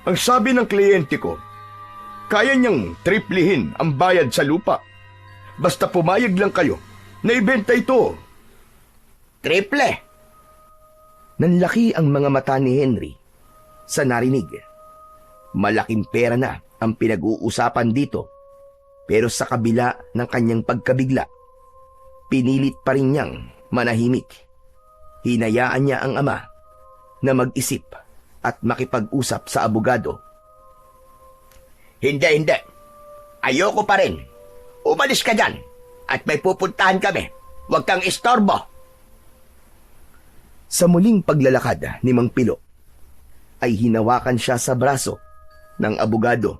Ang sabi ng kliyente ko, kaya niyang triplihin ang bayad sa lupa. Basta pumayag lang kayo na ibenta ito. Triple. Nanlaki ang mga mata ni Henry sa narinig. Malaking pera na ang pinag-uusapan dito, pero sa kabila ng kanyang pagkabigla, pinilit pa rin niyang manahimik. Hinayaan niya ang ama na mag-isip at makipag-usap sa abogado. Hindi. Ayoko pa rin. Umalis ka dyan at may pupuntahan kami. Huwag kang istorbo. Sa muling paglalakad ni Mang Pilo, ay hinawakan siya sa braso ng abogado,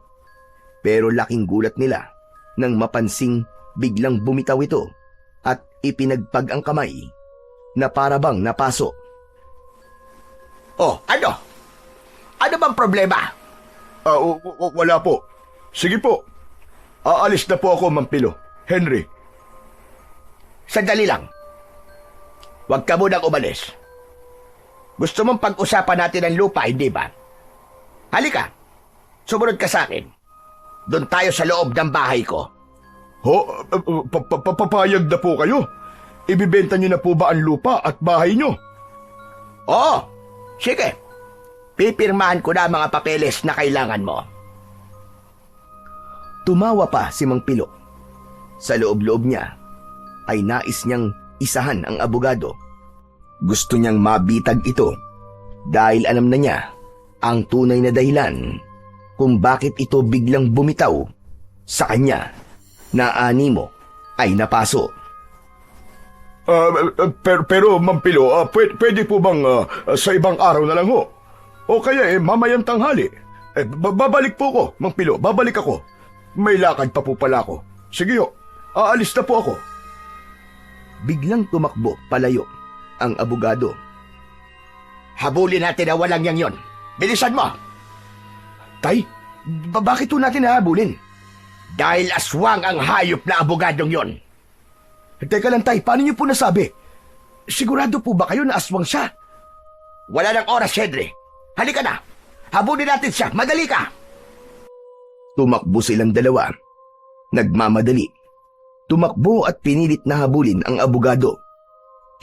pero laking gulat nila nang mapansing biglang bumitaw ito at ipinagpag ang kamay na para bang napaso. Oh, ano? Ano bang problema? Wala po. Sige po. Aalis na po ako, Mang Pilo. Henry. Sandali lang. Huwag ka munang umalis. Gusto mong pag-usapan natin ang lupa, hindi ba? Halika. Sumunod ka sa akin. Doon tayo sa loob ng bahay ko. Ho? Papayag na po kayo? Ibibenta niyo na po ba ang lupa at bahay niyo? Oo. Sige. Pipirmahan ko na ang mga papeles na kailangan mo. Tumawa pa si Mang Pilo. Sa loob-loob niya ay nais niyang isahan ang abogado. Gusto niyang mabitag ito dahil alam na niya ang tunay na dahilan kung bakit ito biglang bumitaw sa kanya na animo ay napaso. Pero Mang Pilo, pwede po bang sa ibang araw na lang ho? O kaya mamayang tanghali? Babalik po ko, Mang Pilo, babalik ako. May lakad pa po pala ako. Sige ho, aalis na po ako. Biglang tumakbo palayo ang abogado. Habulin natin na walang yang yon. Bilisan mo! Tay, bakit po natin hahabulin? Dahil aswang ang hayop na abogadong yon. Teka lang, Tay, paano niyo po nasabi? Sigurado po ba kayo na aswang siya? Wala ng oras, Henry. Halika na. Habulin natin siya. Madali ka. Tumakbo silang dalawa. Nagmamadali. Tumakbo at pinilit na habulin ang abogado.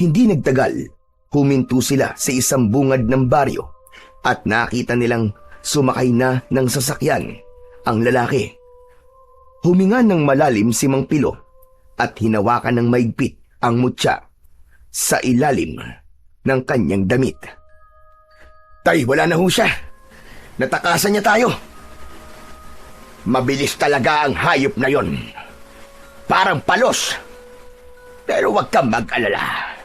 Hindi nagtagal, huminto sila sa isang bungad ng baryo at nakita nilang sumakay na ng sasakyan ang lalaki. Huminga ng malalim si Mang Pilo at hinawakan ng maigpit ang mutya sa ilalim ng kanyang damit. Tay, wala na ho siya. Natakasan niya tayo. Mabilis talaga ang hayop na yon. Parang palos. Pero huwag kang mag-alala.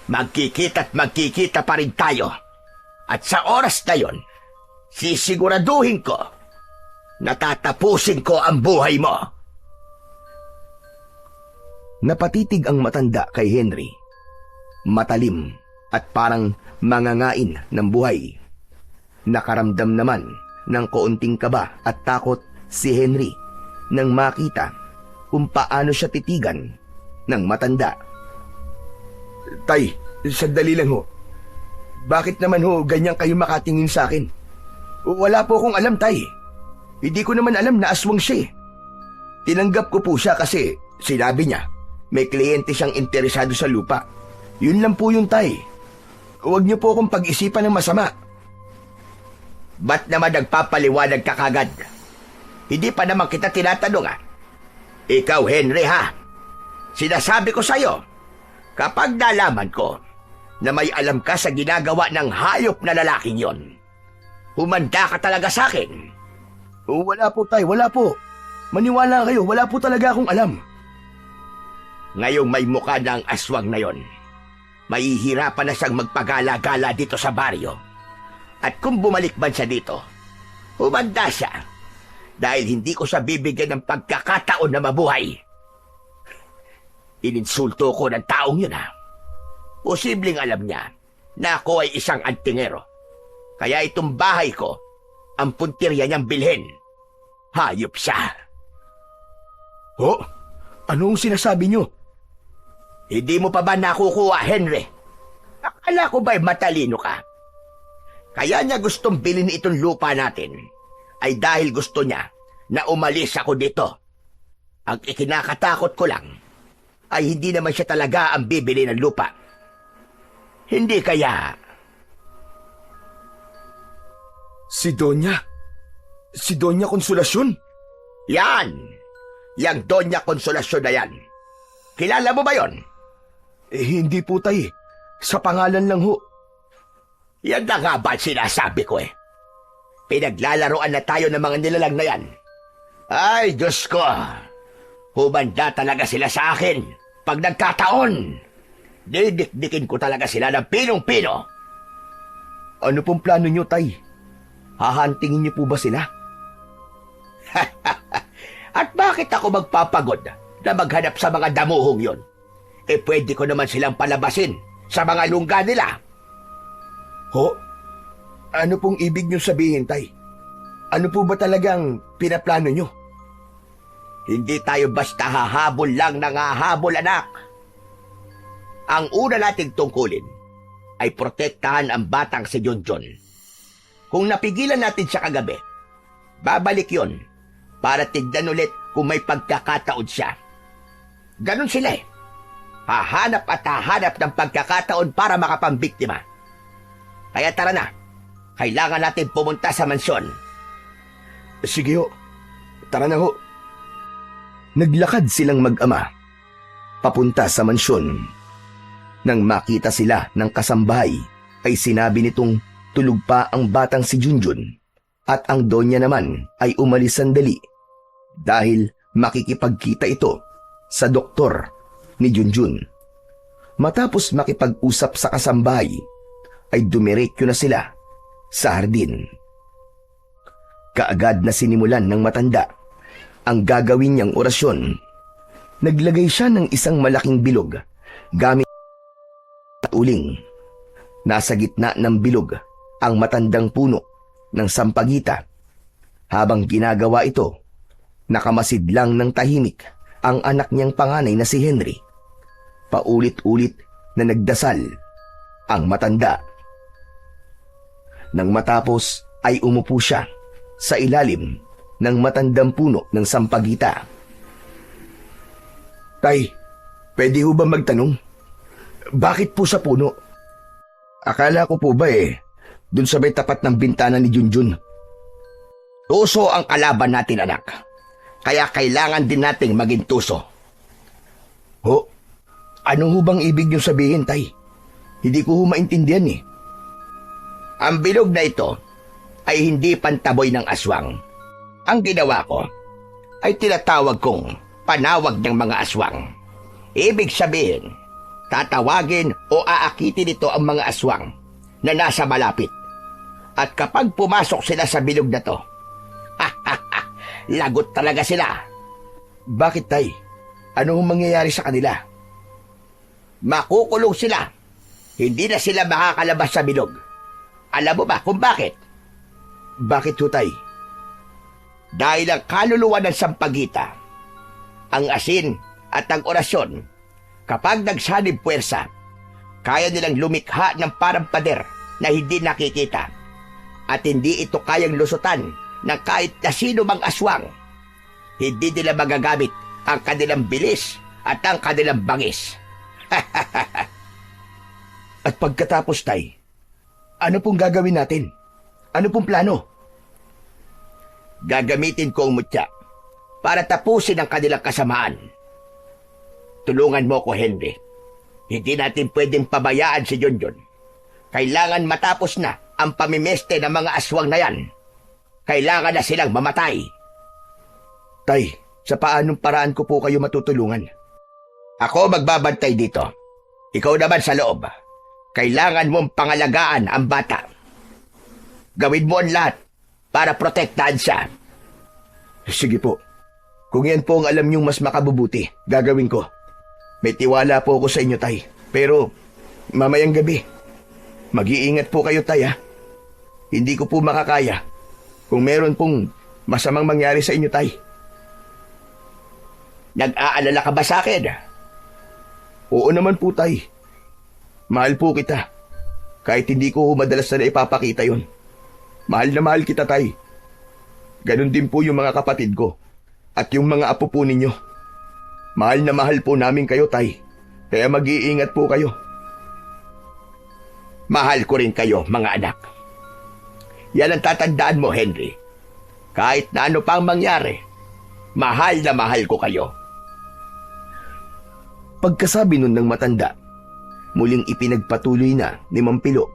Magkikita pa rin tayo. At sa oras na yon, sisiguraduhin ko na tatapusin ko ang buhay mo. Napatitig ang matanda kay Henry. Matalim at parang mangangain ng buhay. Nakaramdam naman ng kaunting kaba at takot si Henry nang makita kung paano siya titigan ng matanda. Tay, sandali lang ho. Bakit naman ho ganyan kayo makatingin sa akin? Wala po akong alam, tay. Hindi ko naman alam na aswang siya. Tinanggap ko po siya kasi sinabi niya may kliyente siyang interesado sa lupa. Yun lang po yung tay. Huwag niyo po akong pag-isipan ng masama. Ba't naman nagpapaliwanag ka kagad? Hindi pa naman kita tinatanong Ikaw, Henry, ha? Sinasabi ko sa'yo, kapag nalaman ko na may alam ka sa ginagawa ng hayop na lalaking yon, humanda ka talaga sa akin. Wala po, tay. Wala po. Maniwala kayo. Wala po talaga akong alam. Ngayong may mukha na ang aswang na yon, mahihirapan na siyang magpagala-gala dito sa baryo. At kung bumalik man siya dito, humanda siya dahil hindi ko siya bibigyan ng pagkakataon na mabuhay. Ininsulto ko ng taong yun, Posibleng alam niya na ako ay isang antingero. Kaya itong bahay ko, ang puntirya niyang bilhin. Hayop siya. Ho? Anong sinasabi niyo? Hindi mo pa ba nakukuha, Henry? Akala ko ba'y matalino ka? Kaya niya gustong bilhin itong lupa natin ay dahil gusto niya na umalis ako dito. Ang ikinakatakot ko lang ay hindi naman siya talaga ang bibili ng lupa. Hindi kaya... Si Doña Konsolasyon? Yan! Yang Doña Konsolasyon na yan. Kilala mo ba yon? Hindi po, tay. Sa pangalan lang ho. Yan na nga ba sinasabi ko Pinaglalaroan na tayo ng mga nilalang na yan. Ay, Diyos ko! Humanda talaga sila sa akin pag nagkataon. Didikdikin ko talaga sila ng pinong-pino. Ano pong plano niyo, tay? Hahantingin niyo po ba sila? At bakit ako magpapagod na maghanap sa mga damuhong yon? Pwede ko naman silang palabasin sa mga lungga nila. Ho? Ano pong ibig niyo sabihin, tay? Ano po ba talagang pinaplano niyo? Hindi tayo basta hahabol lang ng hahabol, anak. Ang una nating tungkulin ay protektahan ang batang si Junjun. Kung napigilan natin siya kagabi, babalik yon para tignan ulit kung may pagkakataon siya. Ganon sila Hahanap at hahanap ng pagkakataon para makapambiktima. Kaya tara na, kailangan natin pumunta sa mansyon. Sige ho, tara na ho. Naglakad silang mag-ama, papunta sa mansyon. Nang makita sila ng kasambahay, ay sinabi nitong tulog pa ang batang si Junjun at ang Donya naman ay umalis sandali dahil makikipagkita ito sa doktor ni Junjun. Matapos makipag-usap sa kasambahay, ay dumiretso na sila sa hardin. Kaagad na sinimulan ng matanda ang gagawin niyang orasyon. Naglagay siya ng isang malaking bilog gamit at uling. Nasa gitna ng bilog ang matandang puno ng sampagita. Habang ginagawa ito, nakamasid lang ng tahimik ang anak niyang panganay na si Henry. Paulit-ulit na nagdasal ang matanda. Nang matapos ay umupo siya sa ilalim ng matandang puno ng sampagita. Tay, pwede ho ba magtanong? Bakit po sa puno? Akala ko po ba dun sa may tapat ng bintana ni Junjun. Tuso ang kalaban natin, anak. Kaya kailangan din nating maging tuso. Ho? Ano ho bang ibig niyong sabihin, Tay? Hindi ko ho maintindihan Ang bilog na ito ay hindi pantaboy ng aswang. Ang ginawa ko ay tinatawag kong panawag ng mga aswang. Ibig sabihin, tatawagin o aakitin ito ang mga aswang na nasa malapit. At kapag pumasok sila sa bilog na to, lagot talaga sila. Bakit, Tay? Ano hong mangyayari sa kanila? Makukulong sila. Hindi na sila makakalabas sa bilog. Alam mo ba kung bakit? Bakit ho, Tay? Dahil ang kaluluwa ng sampagita, ang asin at ang orasyon, kapag nagsanib puwersa, kaya nilang lumikha ng parang pader na hindi nakikita. At hindi ito kayang lusutan ng kahit na sino mang aswang. Hindi nila magagamit ang kanilang bilis at ang kanilang bangis. At pagkatapos, Tay, ano pong gagawin natin? Ano pong plano? Gagamitin ko ang mutya para tapusin ang kanilang kasamaan. Tulungan mo ko, Henry. Hindi natin pwedeng pabayaan si Junjun. Kailangan matapos na ang pamimeste ng mga aswang na yan. Kailangan na silang mamatay. Tay, sa paanong paraan ko po kayo matutulungan? Ako magbabantay dito. Ikaw naman sa loob. Kailangan mong pangalagaan ang bata. Gawin mo ang lahat para protektahan siya. Sige po. Kung yan po ang alam niyong mas makabubuti, gagawin ko. May tiwala po ako sa inyo, Tay. Pero, mamayang gabi, mag-iingat po kayo, Tay, ha? Hindi ko po makakaya kung meron pong masamang mangyari sa inyo, Tay. Nag-aalala ka ba sa akin? Oo naman po, Tay. Mahal po kita. Kahit hindi ko madalas na ipapakita yon. Mahal na mahal kita, Tay. Ganon din po yung mga kapatid ko at yung mga apo po ninyo. Mahal na mahal po namin kayo, Tay. Kaya mag-iingat po kayo. Mahal ko rin kayo, mga anak. Yan ang tatandaan mo, Henry. Kahit na ano pang mangyari, mahal na mahal ko kayo. Pagkasabi nun ng matanda, muling ipinagpatuloy na ni Mampilo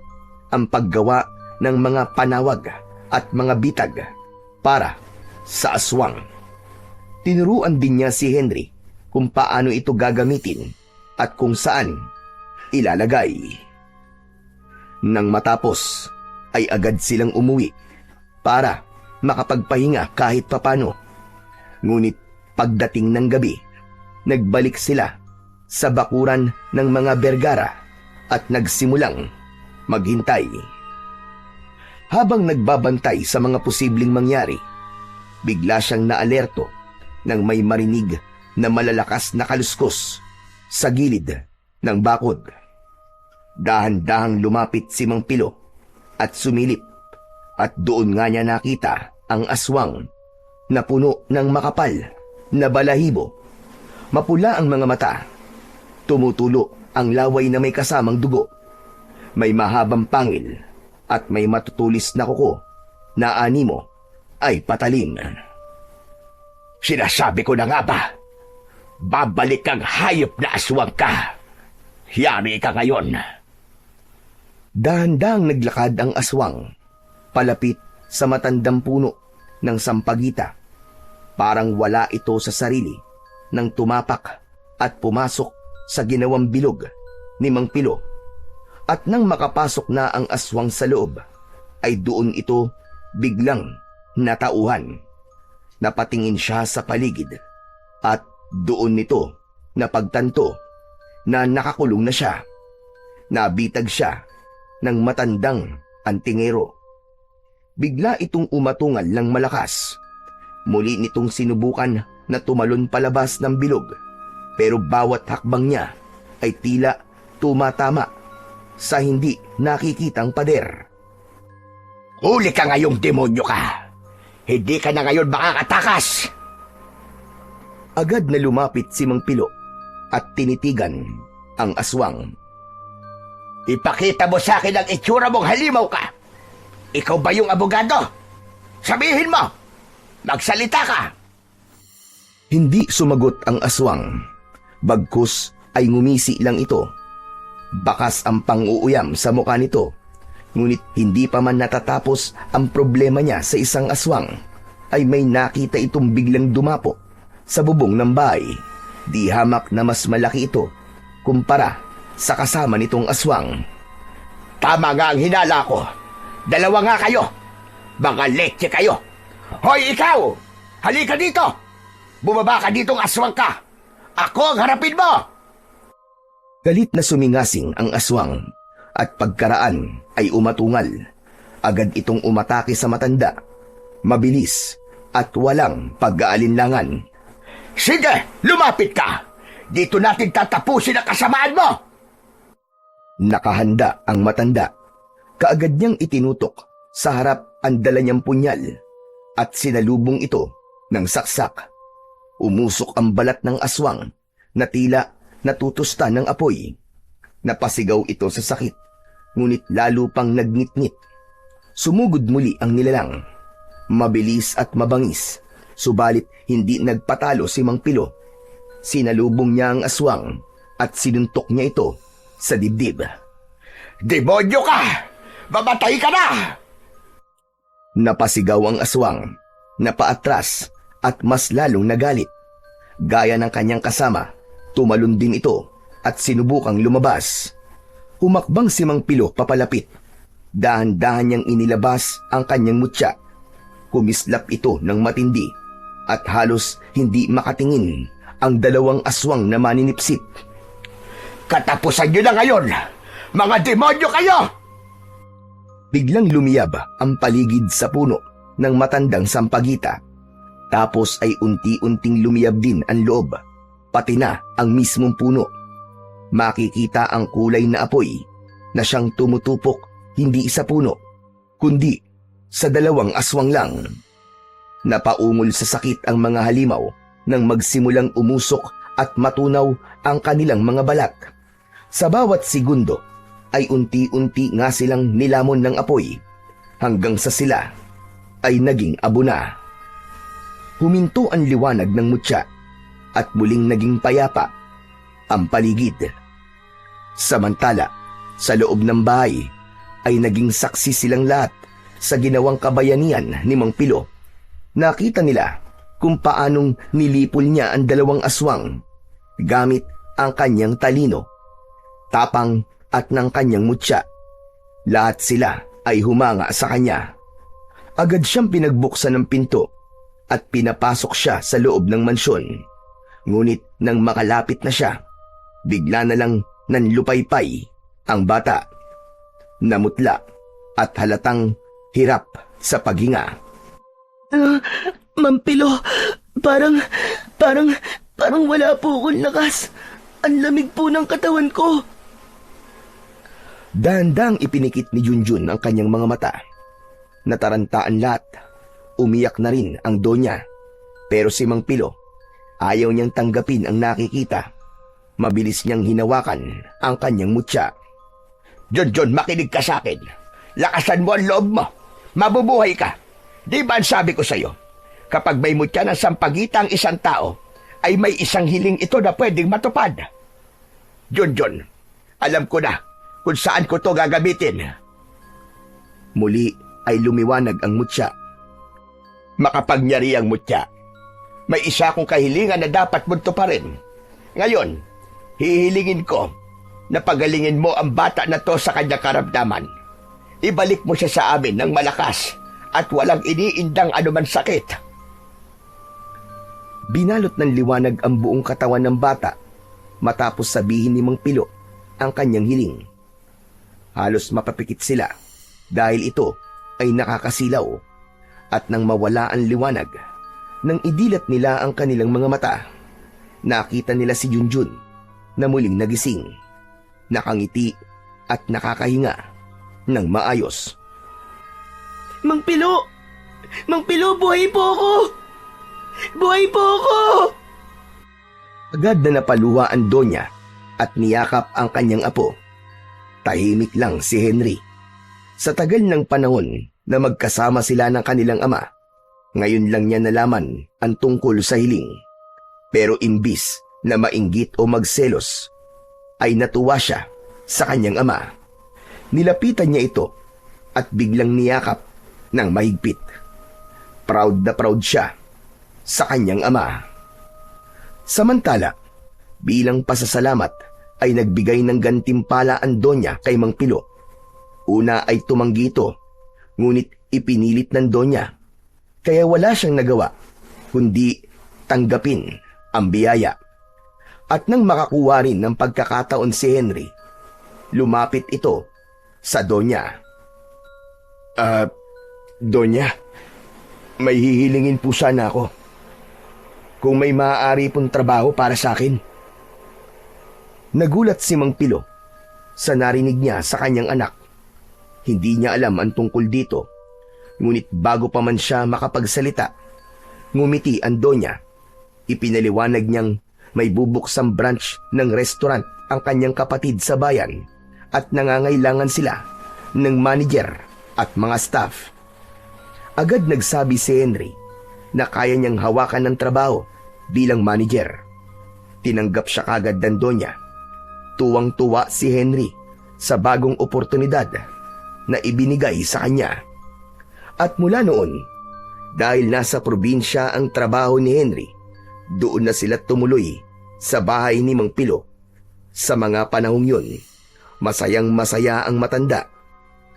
ang paggawa ng mga panawag at mga bitag para sa aswang. Tinuruan din niya si Henry kung paano ito gagamitin at kung saan ilalagay. Nang matapos, ay agad silang umuwi para makapagpahinga kahit papano. Ngunit pagdating ng gabi, nagbalik sila sa bakuran ng mga Bergara at nagsimulang maghintay. Habang nagbabantay sa mga posibleng mangyari, bigla siyang naalerto nang may marinig na malalakas na kaluskos sa gilid ng bakod. Dahan-dahang lumapit si Mang Pilo at sumilip at doon nga niya nakita ang aswang na puno ng makapal na balahibo. Mapula ang mga mata. Tumutulo ang laway na may kasamang dugo. May mahabang pangil at may matutulis na kuko na animo ay patalim. Sinasabi ko na nga ba, babalik kang hayop na aswang ka. Yari ka ngayon. Dahan-dahang naglakad ang aswang palapit sa matandang puno ng sampagita. Parang wala ito sa sarili nang tumapak at pumasok sa ginawang bilog ni Mang Pilo. At nang makapasok na ang aswang sa loob, ay doon ito biglang natauhan. Napatingin siya sa paligid at doon nito napagtanto na nakakulong na siya. Nabitag siya ng matandang antingero. Bigla itong umatungal ng malakas. Muli nitong sinubukan na tumalon palabas ng bilog, pero bawat hakbang niya ay tila tumatama sa hindi nakikitang pader. Huli ka ngayong demonyo ka! Hindi ka na ngayon makakatakas! Agad na lumapit si Mang Pilo at tinitigan ang aswang. Ipakita mo sa akin ang itsura mong halimaw ka. Ikaw ba yung abogado? Sabihin mo! Magsalita ka! Hindi sumagot ang aswang. Bagkus ay ngumisi lang ito. Bakas ang pang-uuyam sa mukha nito. Ngunit hindi pa man natatapos ang problema niya sa isang aswang, ay may nakita itong biglang dumapo sa bubong ng bahay. Di hamak na mas malaki ito kumpara sa kasama nitong aswang. Tama nga ang hinala ko. Dalawa nga kayo. Mga lekche kayo. Hoy, ikaw! Halika dito! Bumaba ka ditong aswang ka! Ako ang harapin mo! Galit na sumingasing ang aswang at pagkaraan ay umatungal. Agad itong umatake sa matanda. Mabilis at walang pag-aalinlangan. Sige, lumapit ka! Dito natin tatapusin ang kasamaan mo! Nakahanda ang matanda. Kaagad niyang itinutok sa harap ang dala niyang punyal at sinalubong ito ng saksak. Umusok ang balat ng aswang na tila natutusta ng apoy. Napasigaw ito sa sakit, ngunit lalo pang nagnitnit. Sumugod muli ang nilalang. Mabilis at mabangis, subalit hindi nagpatalo si Mang Pilo. Sinalubong niya ang aswang at sinuntok niya ito sa dibdib. Demonyo ka! Mamatay ka na! Napasigaw ang aswang, napaatras at mas lalong nagalit. Gaya ng kanyang kasama, tumalon din ito at sinubukang lumabas. Humakbang si Mang Pilo papalapit. Dahan-dahan niyang inilabas ang kanyang mutya. Kumislap ito ng matindi at halos hindi makatingin ang dalawang aswang na maninipsip. Katapusan nyo na ngayon! Mga demonyo kayo! Biglang lumiyab ang paligid sa puno ng matandang sampagita. Tapos ay unti-unting lumiyab din ang loob, pati na ang mismong puno. Makikita ang kulay na apoy na siyang tumutupok hindi sa puno, kundi sa dalawang aswang lang. Napaungol sa sakit ang mga halimaw nang magsimulang umusok at matunaw ang kanilang mga balat. Sa bawat segundo ay unti-unti nga silang nilamon ng apoy hanggang sa sila ay naging abo na. Huminto ang liwanag ng mutya at muling naging payapa ang paligid. Samantala, sa loob ng bahay ay naging saksi silang lahat sa ginawang kabayanihan ni Mang Pilo. Nakita nila kung paanong nilipol niya ang dalawang aswang gamit ang kanyang talino, tapang at ng kanyang mutya. Lahat sila ay humanga sa kanya. Agad siyang pinagbuksan ng pinto at pinapasok siya sa loob ng mansyon. Ngunit nang makalapit na siya, bigla na lang nanlupaypay ang bata. Namutla at halatang hirap sa paghinga. Mang Pilo, parang wala po akong lakas. Ang lamig po ng katawan ko. Dahan-dahang ipinikit ni Junjun ang kanyang mga mata. Natarantaan lahat. Umiyak na rin ang donya. Pero si Mang Pilo, ayaw niyang tanggapin ang nakikita. Mabilis niyang hinawakan ang kanyang mutya. Junjun, makinig ka sa akin. Lakasan mo ang loob mo. Mabubuhay ka. Di ba ang sabi ko sa'yo? Kapag may mutya ng sampagita ang isang tao, ay may isang hiling ito na pwedeng matupad. Junjun, alam ko na kung saan ko to gagamitin. Muli ay lumiwanag ang mutya. Makapangyari ang mutya. May isa akong kahilingan na dapat mo tuparin. Ngayon, hihilingin ko na pagalingin mo ang bata na to sa kanyang karamdaman. Ibalik mo siya sa amin ng malakas at walang iniindang anuman sakit. Binalot ng liwanag ang buong katawan ng bata matapos sabihin ni Mang Pilo ang kanyang hiling. Halos mapapikit sila dahil ito ay nakakasilaw at nang mawala ang liwanag, nang idilat nila ang kanilang mga mata, nakita nila si Junjun na muling nagising, nakangiti at nakakahinga ng maayos. Mang Pilo! Mang Pilo, buhay po ako! Buhay po ako! Agad na napaluha ang donya at niyakap ang kanyang apo. Tahimik lang si Henry. Sa tagal ng panahon na magkasama sila ng kanilang ama, ngayon lang niya nalaman ang tungkol sa hiling. Pero imbis na mainggit o magselos, ay natuwa siya sa kanyang ama. Nilapitan niya ito at biglang niyakap ng mahigpit. Proud na proud siya sa kanyang ama. Samantala, bilang pasasalamat ay nagbigay ng gantimpala ang Donya kay Mang Pilo. Una ay tumanggi ito, ngunit ipinilit ng Donya. Kaya wala siyang nagawa, kundi tanggapin ang biyaya. At nang makakuha rin ng pagkakataon si Henry, lumapit ito sa Donya. Donya, may hihilingin po sana ako. Kung may maaari pong trabaho para sa akin. Nagulat si Mang Pilo sa narinig niya sa kanyang anak. Hindi niya alam ang tungkol dito. Ngunit bago pa man siya makapagsalita, ngumiti ang Donya. Ipinaliwanag niyang may bubuksang branch ng restaurant ang kanyang kapatid sa bayan at nangangailangan sila ng manager at mga staff. Agad nagsabi si Henry na kaya niyang hawakan ng trabaho bilang manager. Tinanggap siya kagad ng Donya. Tuwang-tuwa si Henry sa bagong oportunidad na ibinigay sa kanya. At mula noon, dahil nasa probinsya ang trabaho ni Henry, doon na sila tumuloy sa bahay ni Mang Pilo. Sa mga panahong yun, masayang-masaya ang matanda.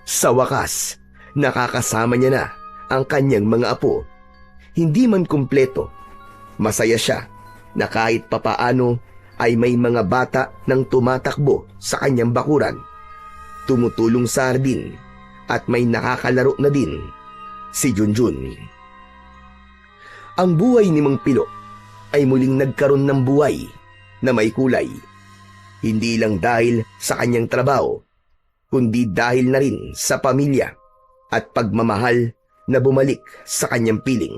Sa wakas, nakakasama niya na ang kanyang mga apo. Hindi man kumpleto, masaya siya na kahit papaano ay may mga bata nang tumatakbo sa kanyang bakuran, tumutulong sa hardin at may nakakalaro na din si Junjun. Ang buhay ni Mang Pilo ay muling nagkaroon ng buhay na may kulay. Hindi lang dahil sa kanyang trabaho, kundi dahil na rin sa pamilya at pagmamahal na bumalik sa kanyang piling.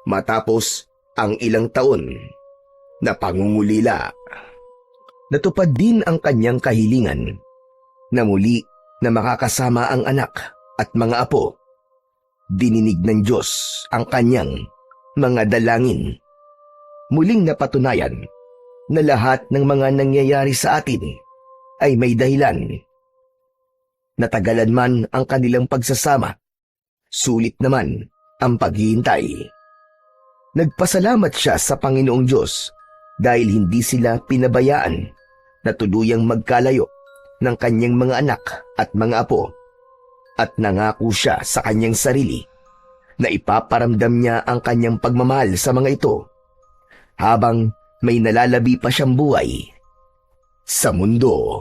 Matapos ang ilang taon na pangungulila, natupad din ang kanyang kahilingan na muli na makakasama ang anak at mga apo. Dininig ng Diyos ang kanyang mga dalangin. Muling napatunayan na lahat ng mga nangyayari sa atin ay may dahilan. Natagalan man ang kanilang pagsasama, sulit naman ang paghihintay. Nagpasalamat siya sa Panginoong Diyos dahil hindi sila pinabayaan na tuluyang magkalayo ng kanyang mga anak at mga apo, at nangako siya sa kanyang sarili na ipaparamdam niya ang kanyang pagmamahal sa mga ito habang may nalalabi pa siyang buhay sa mundo.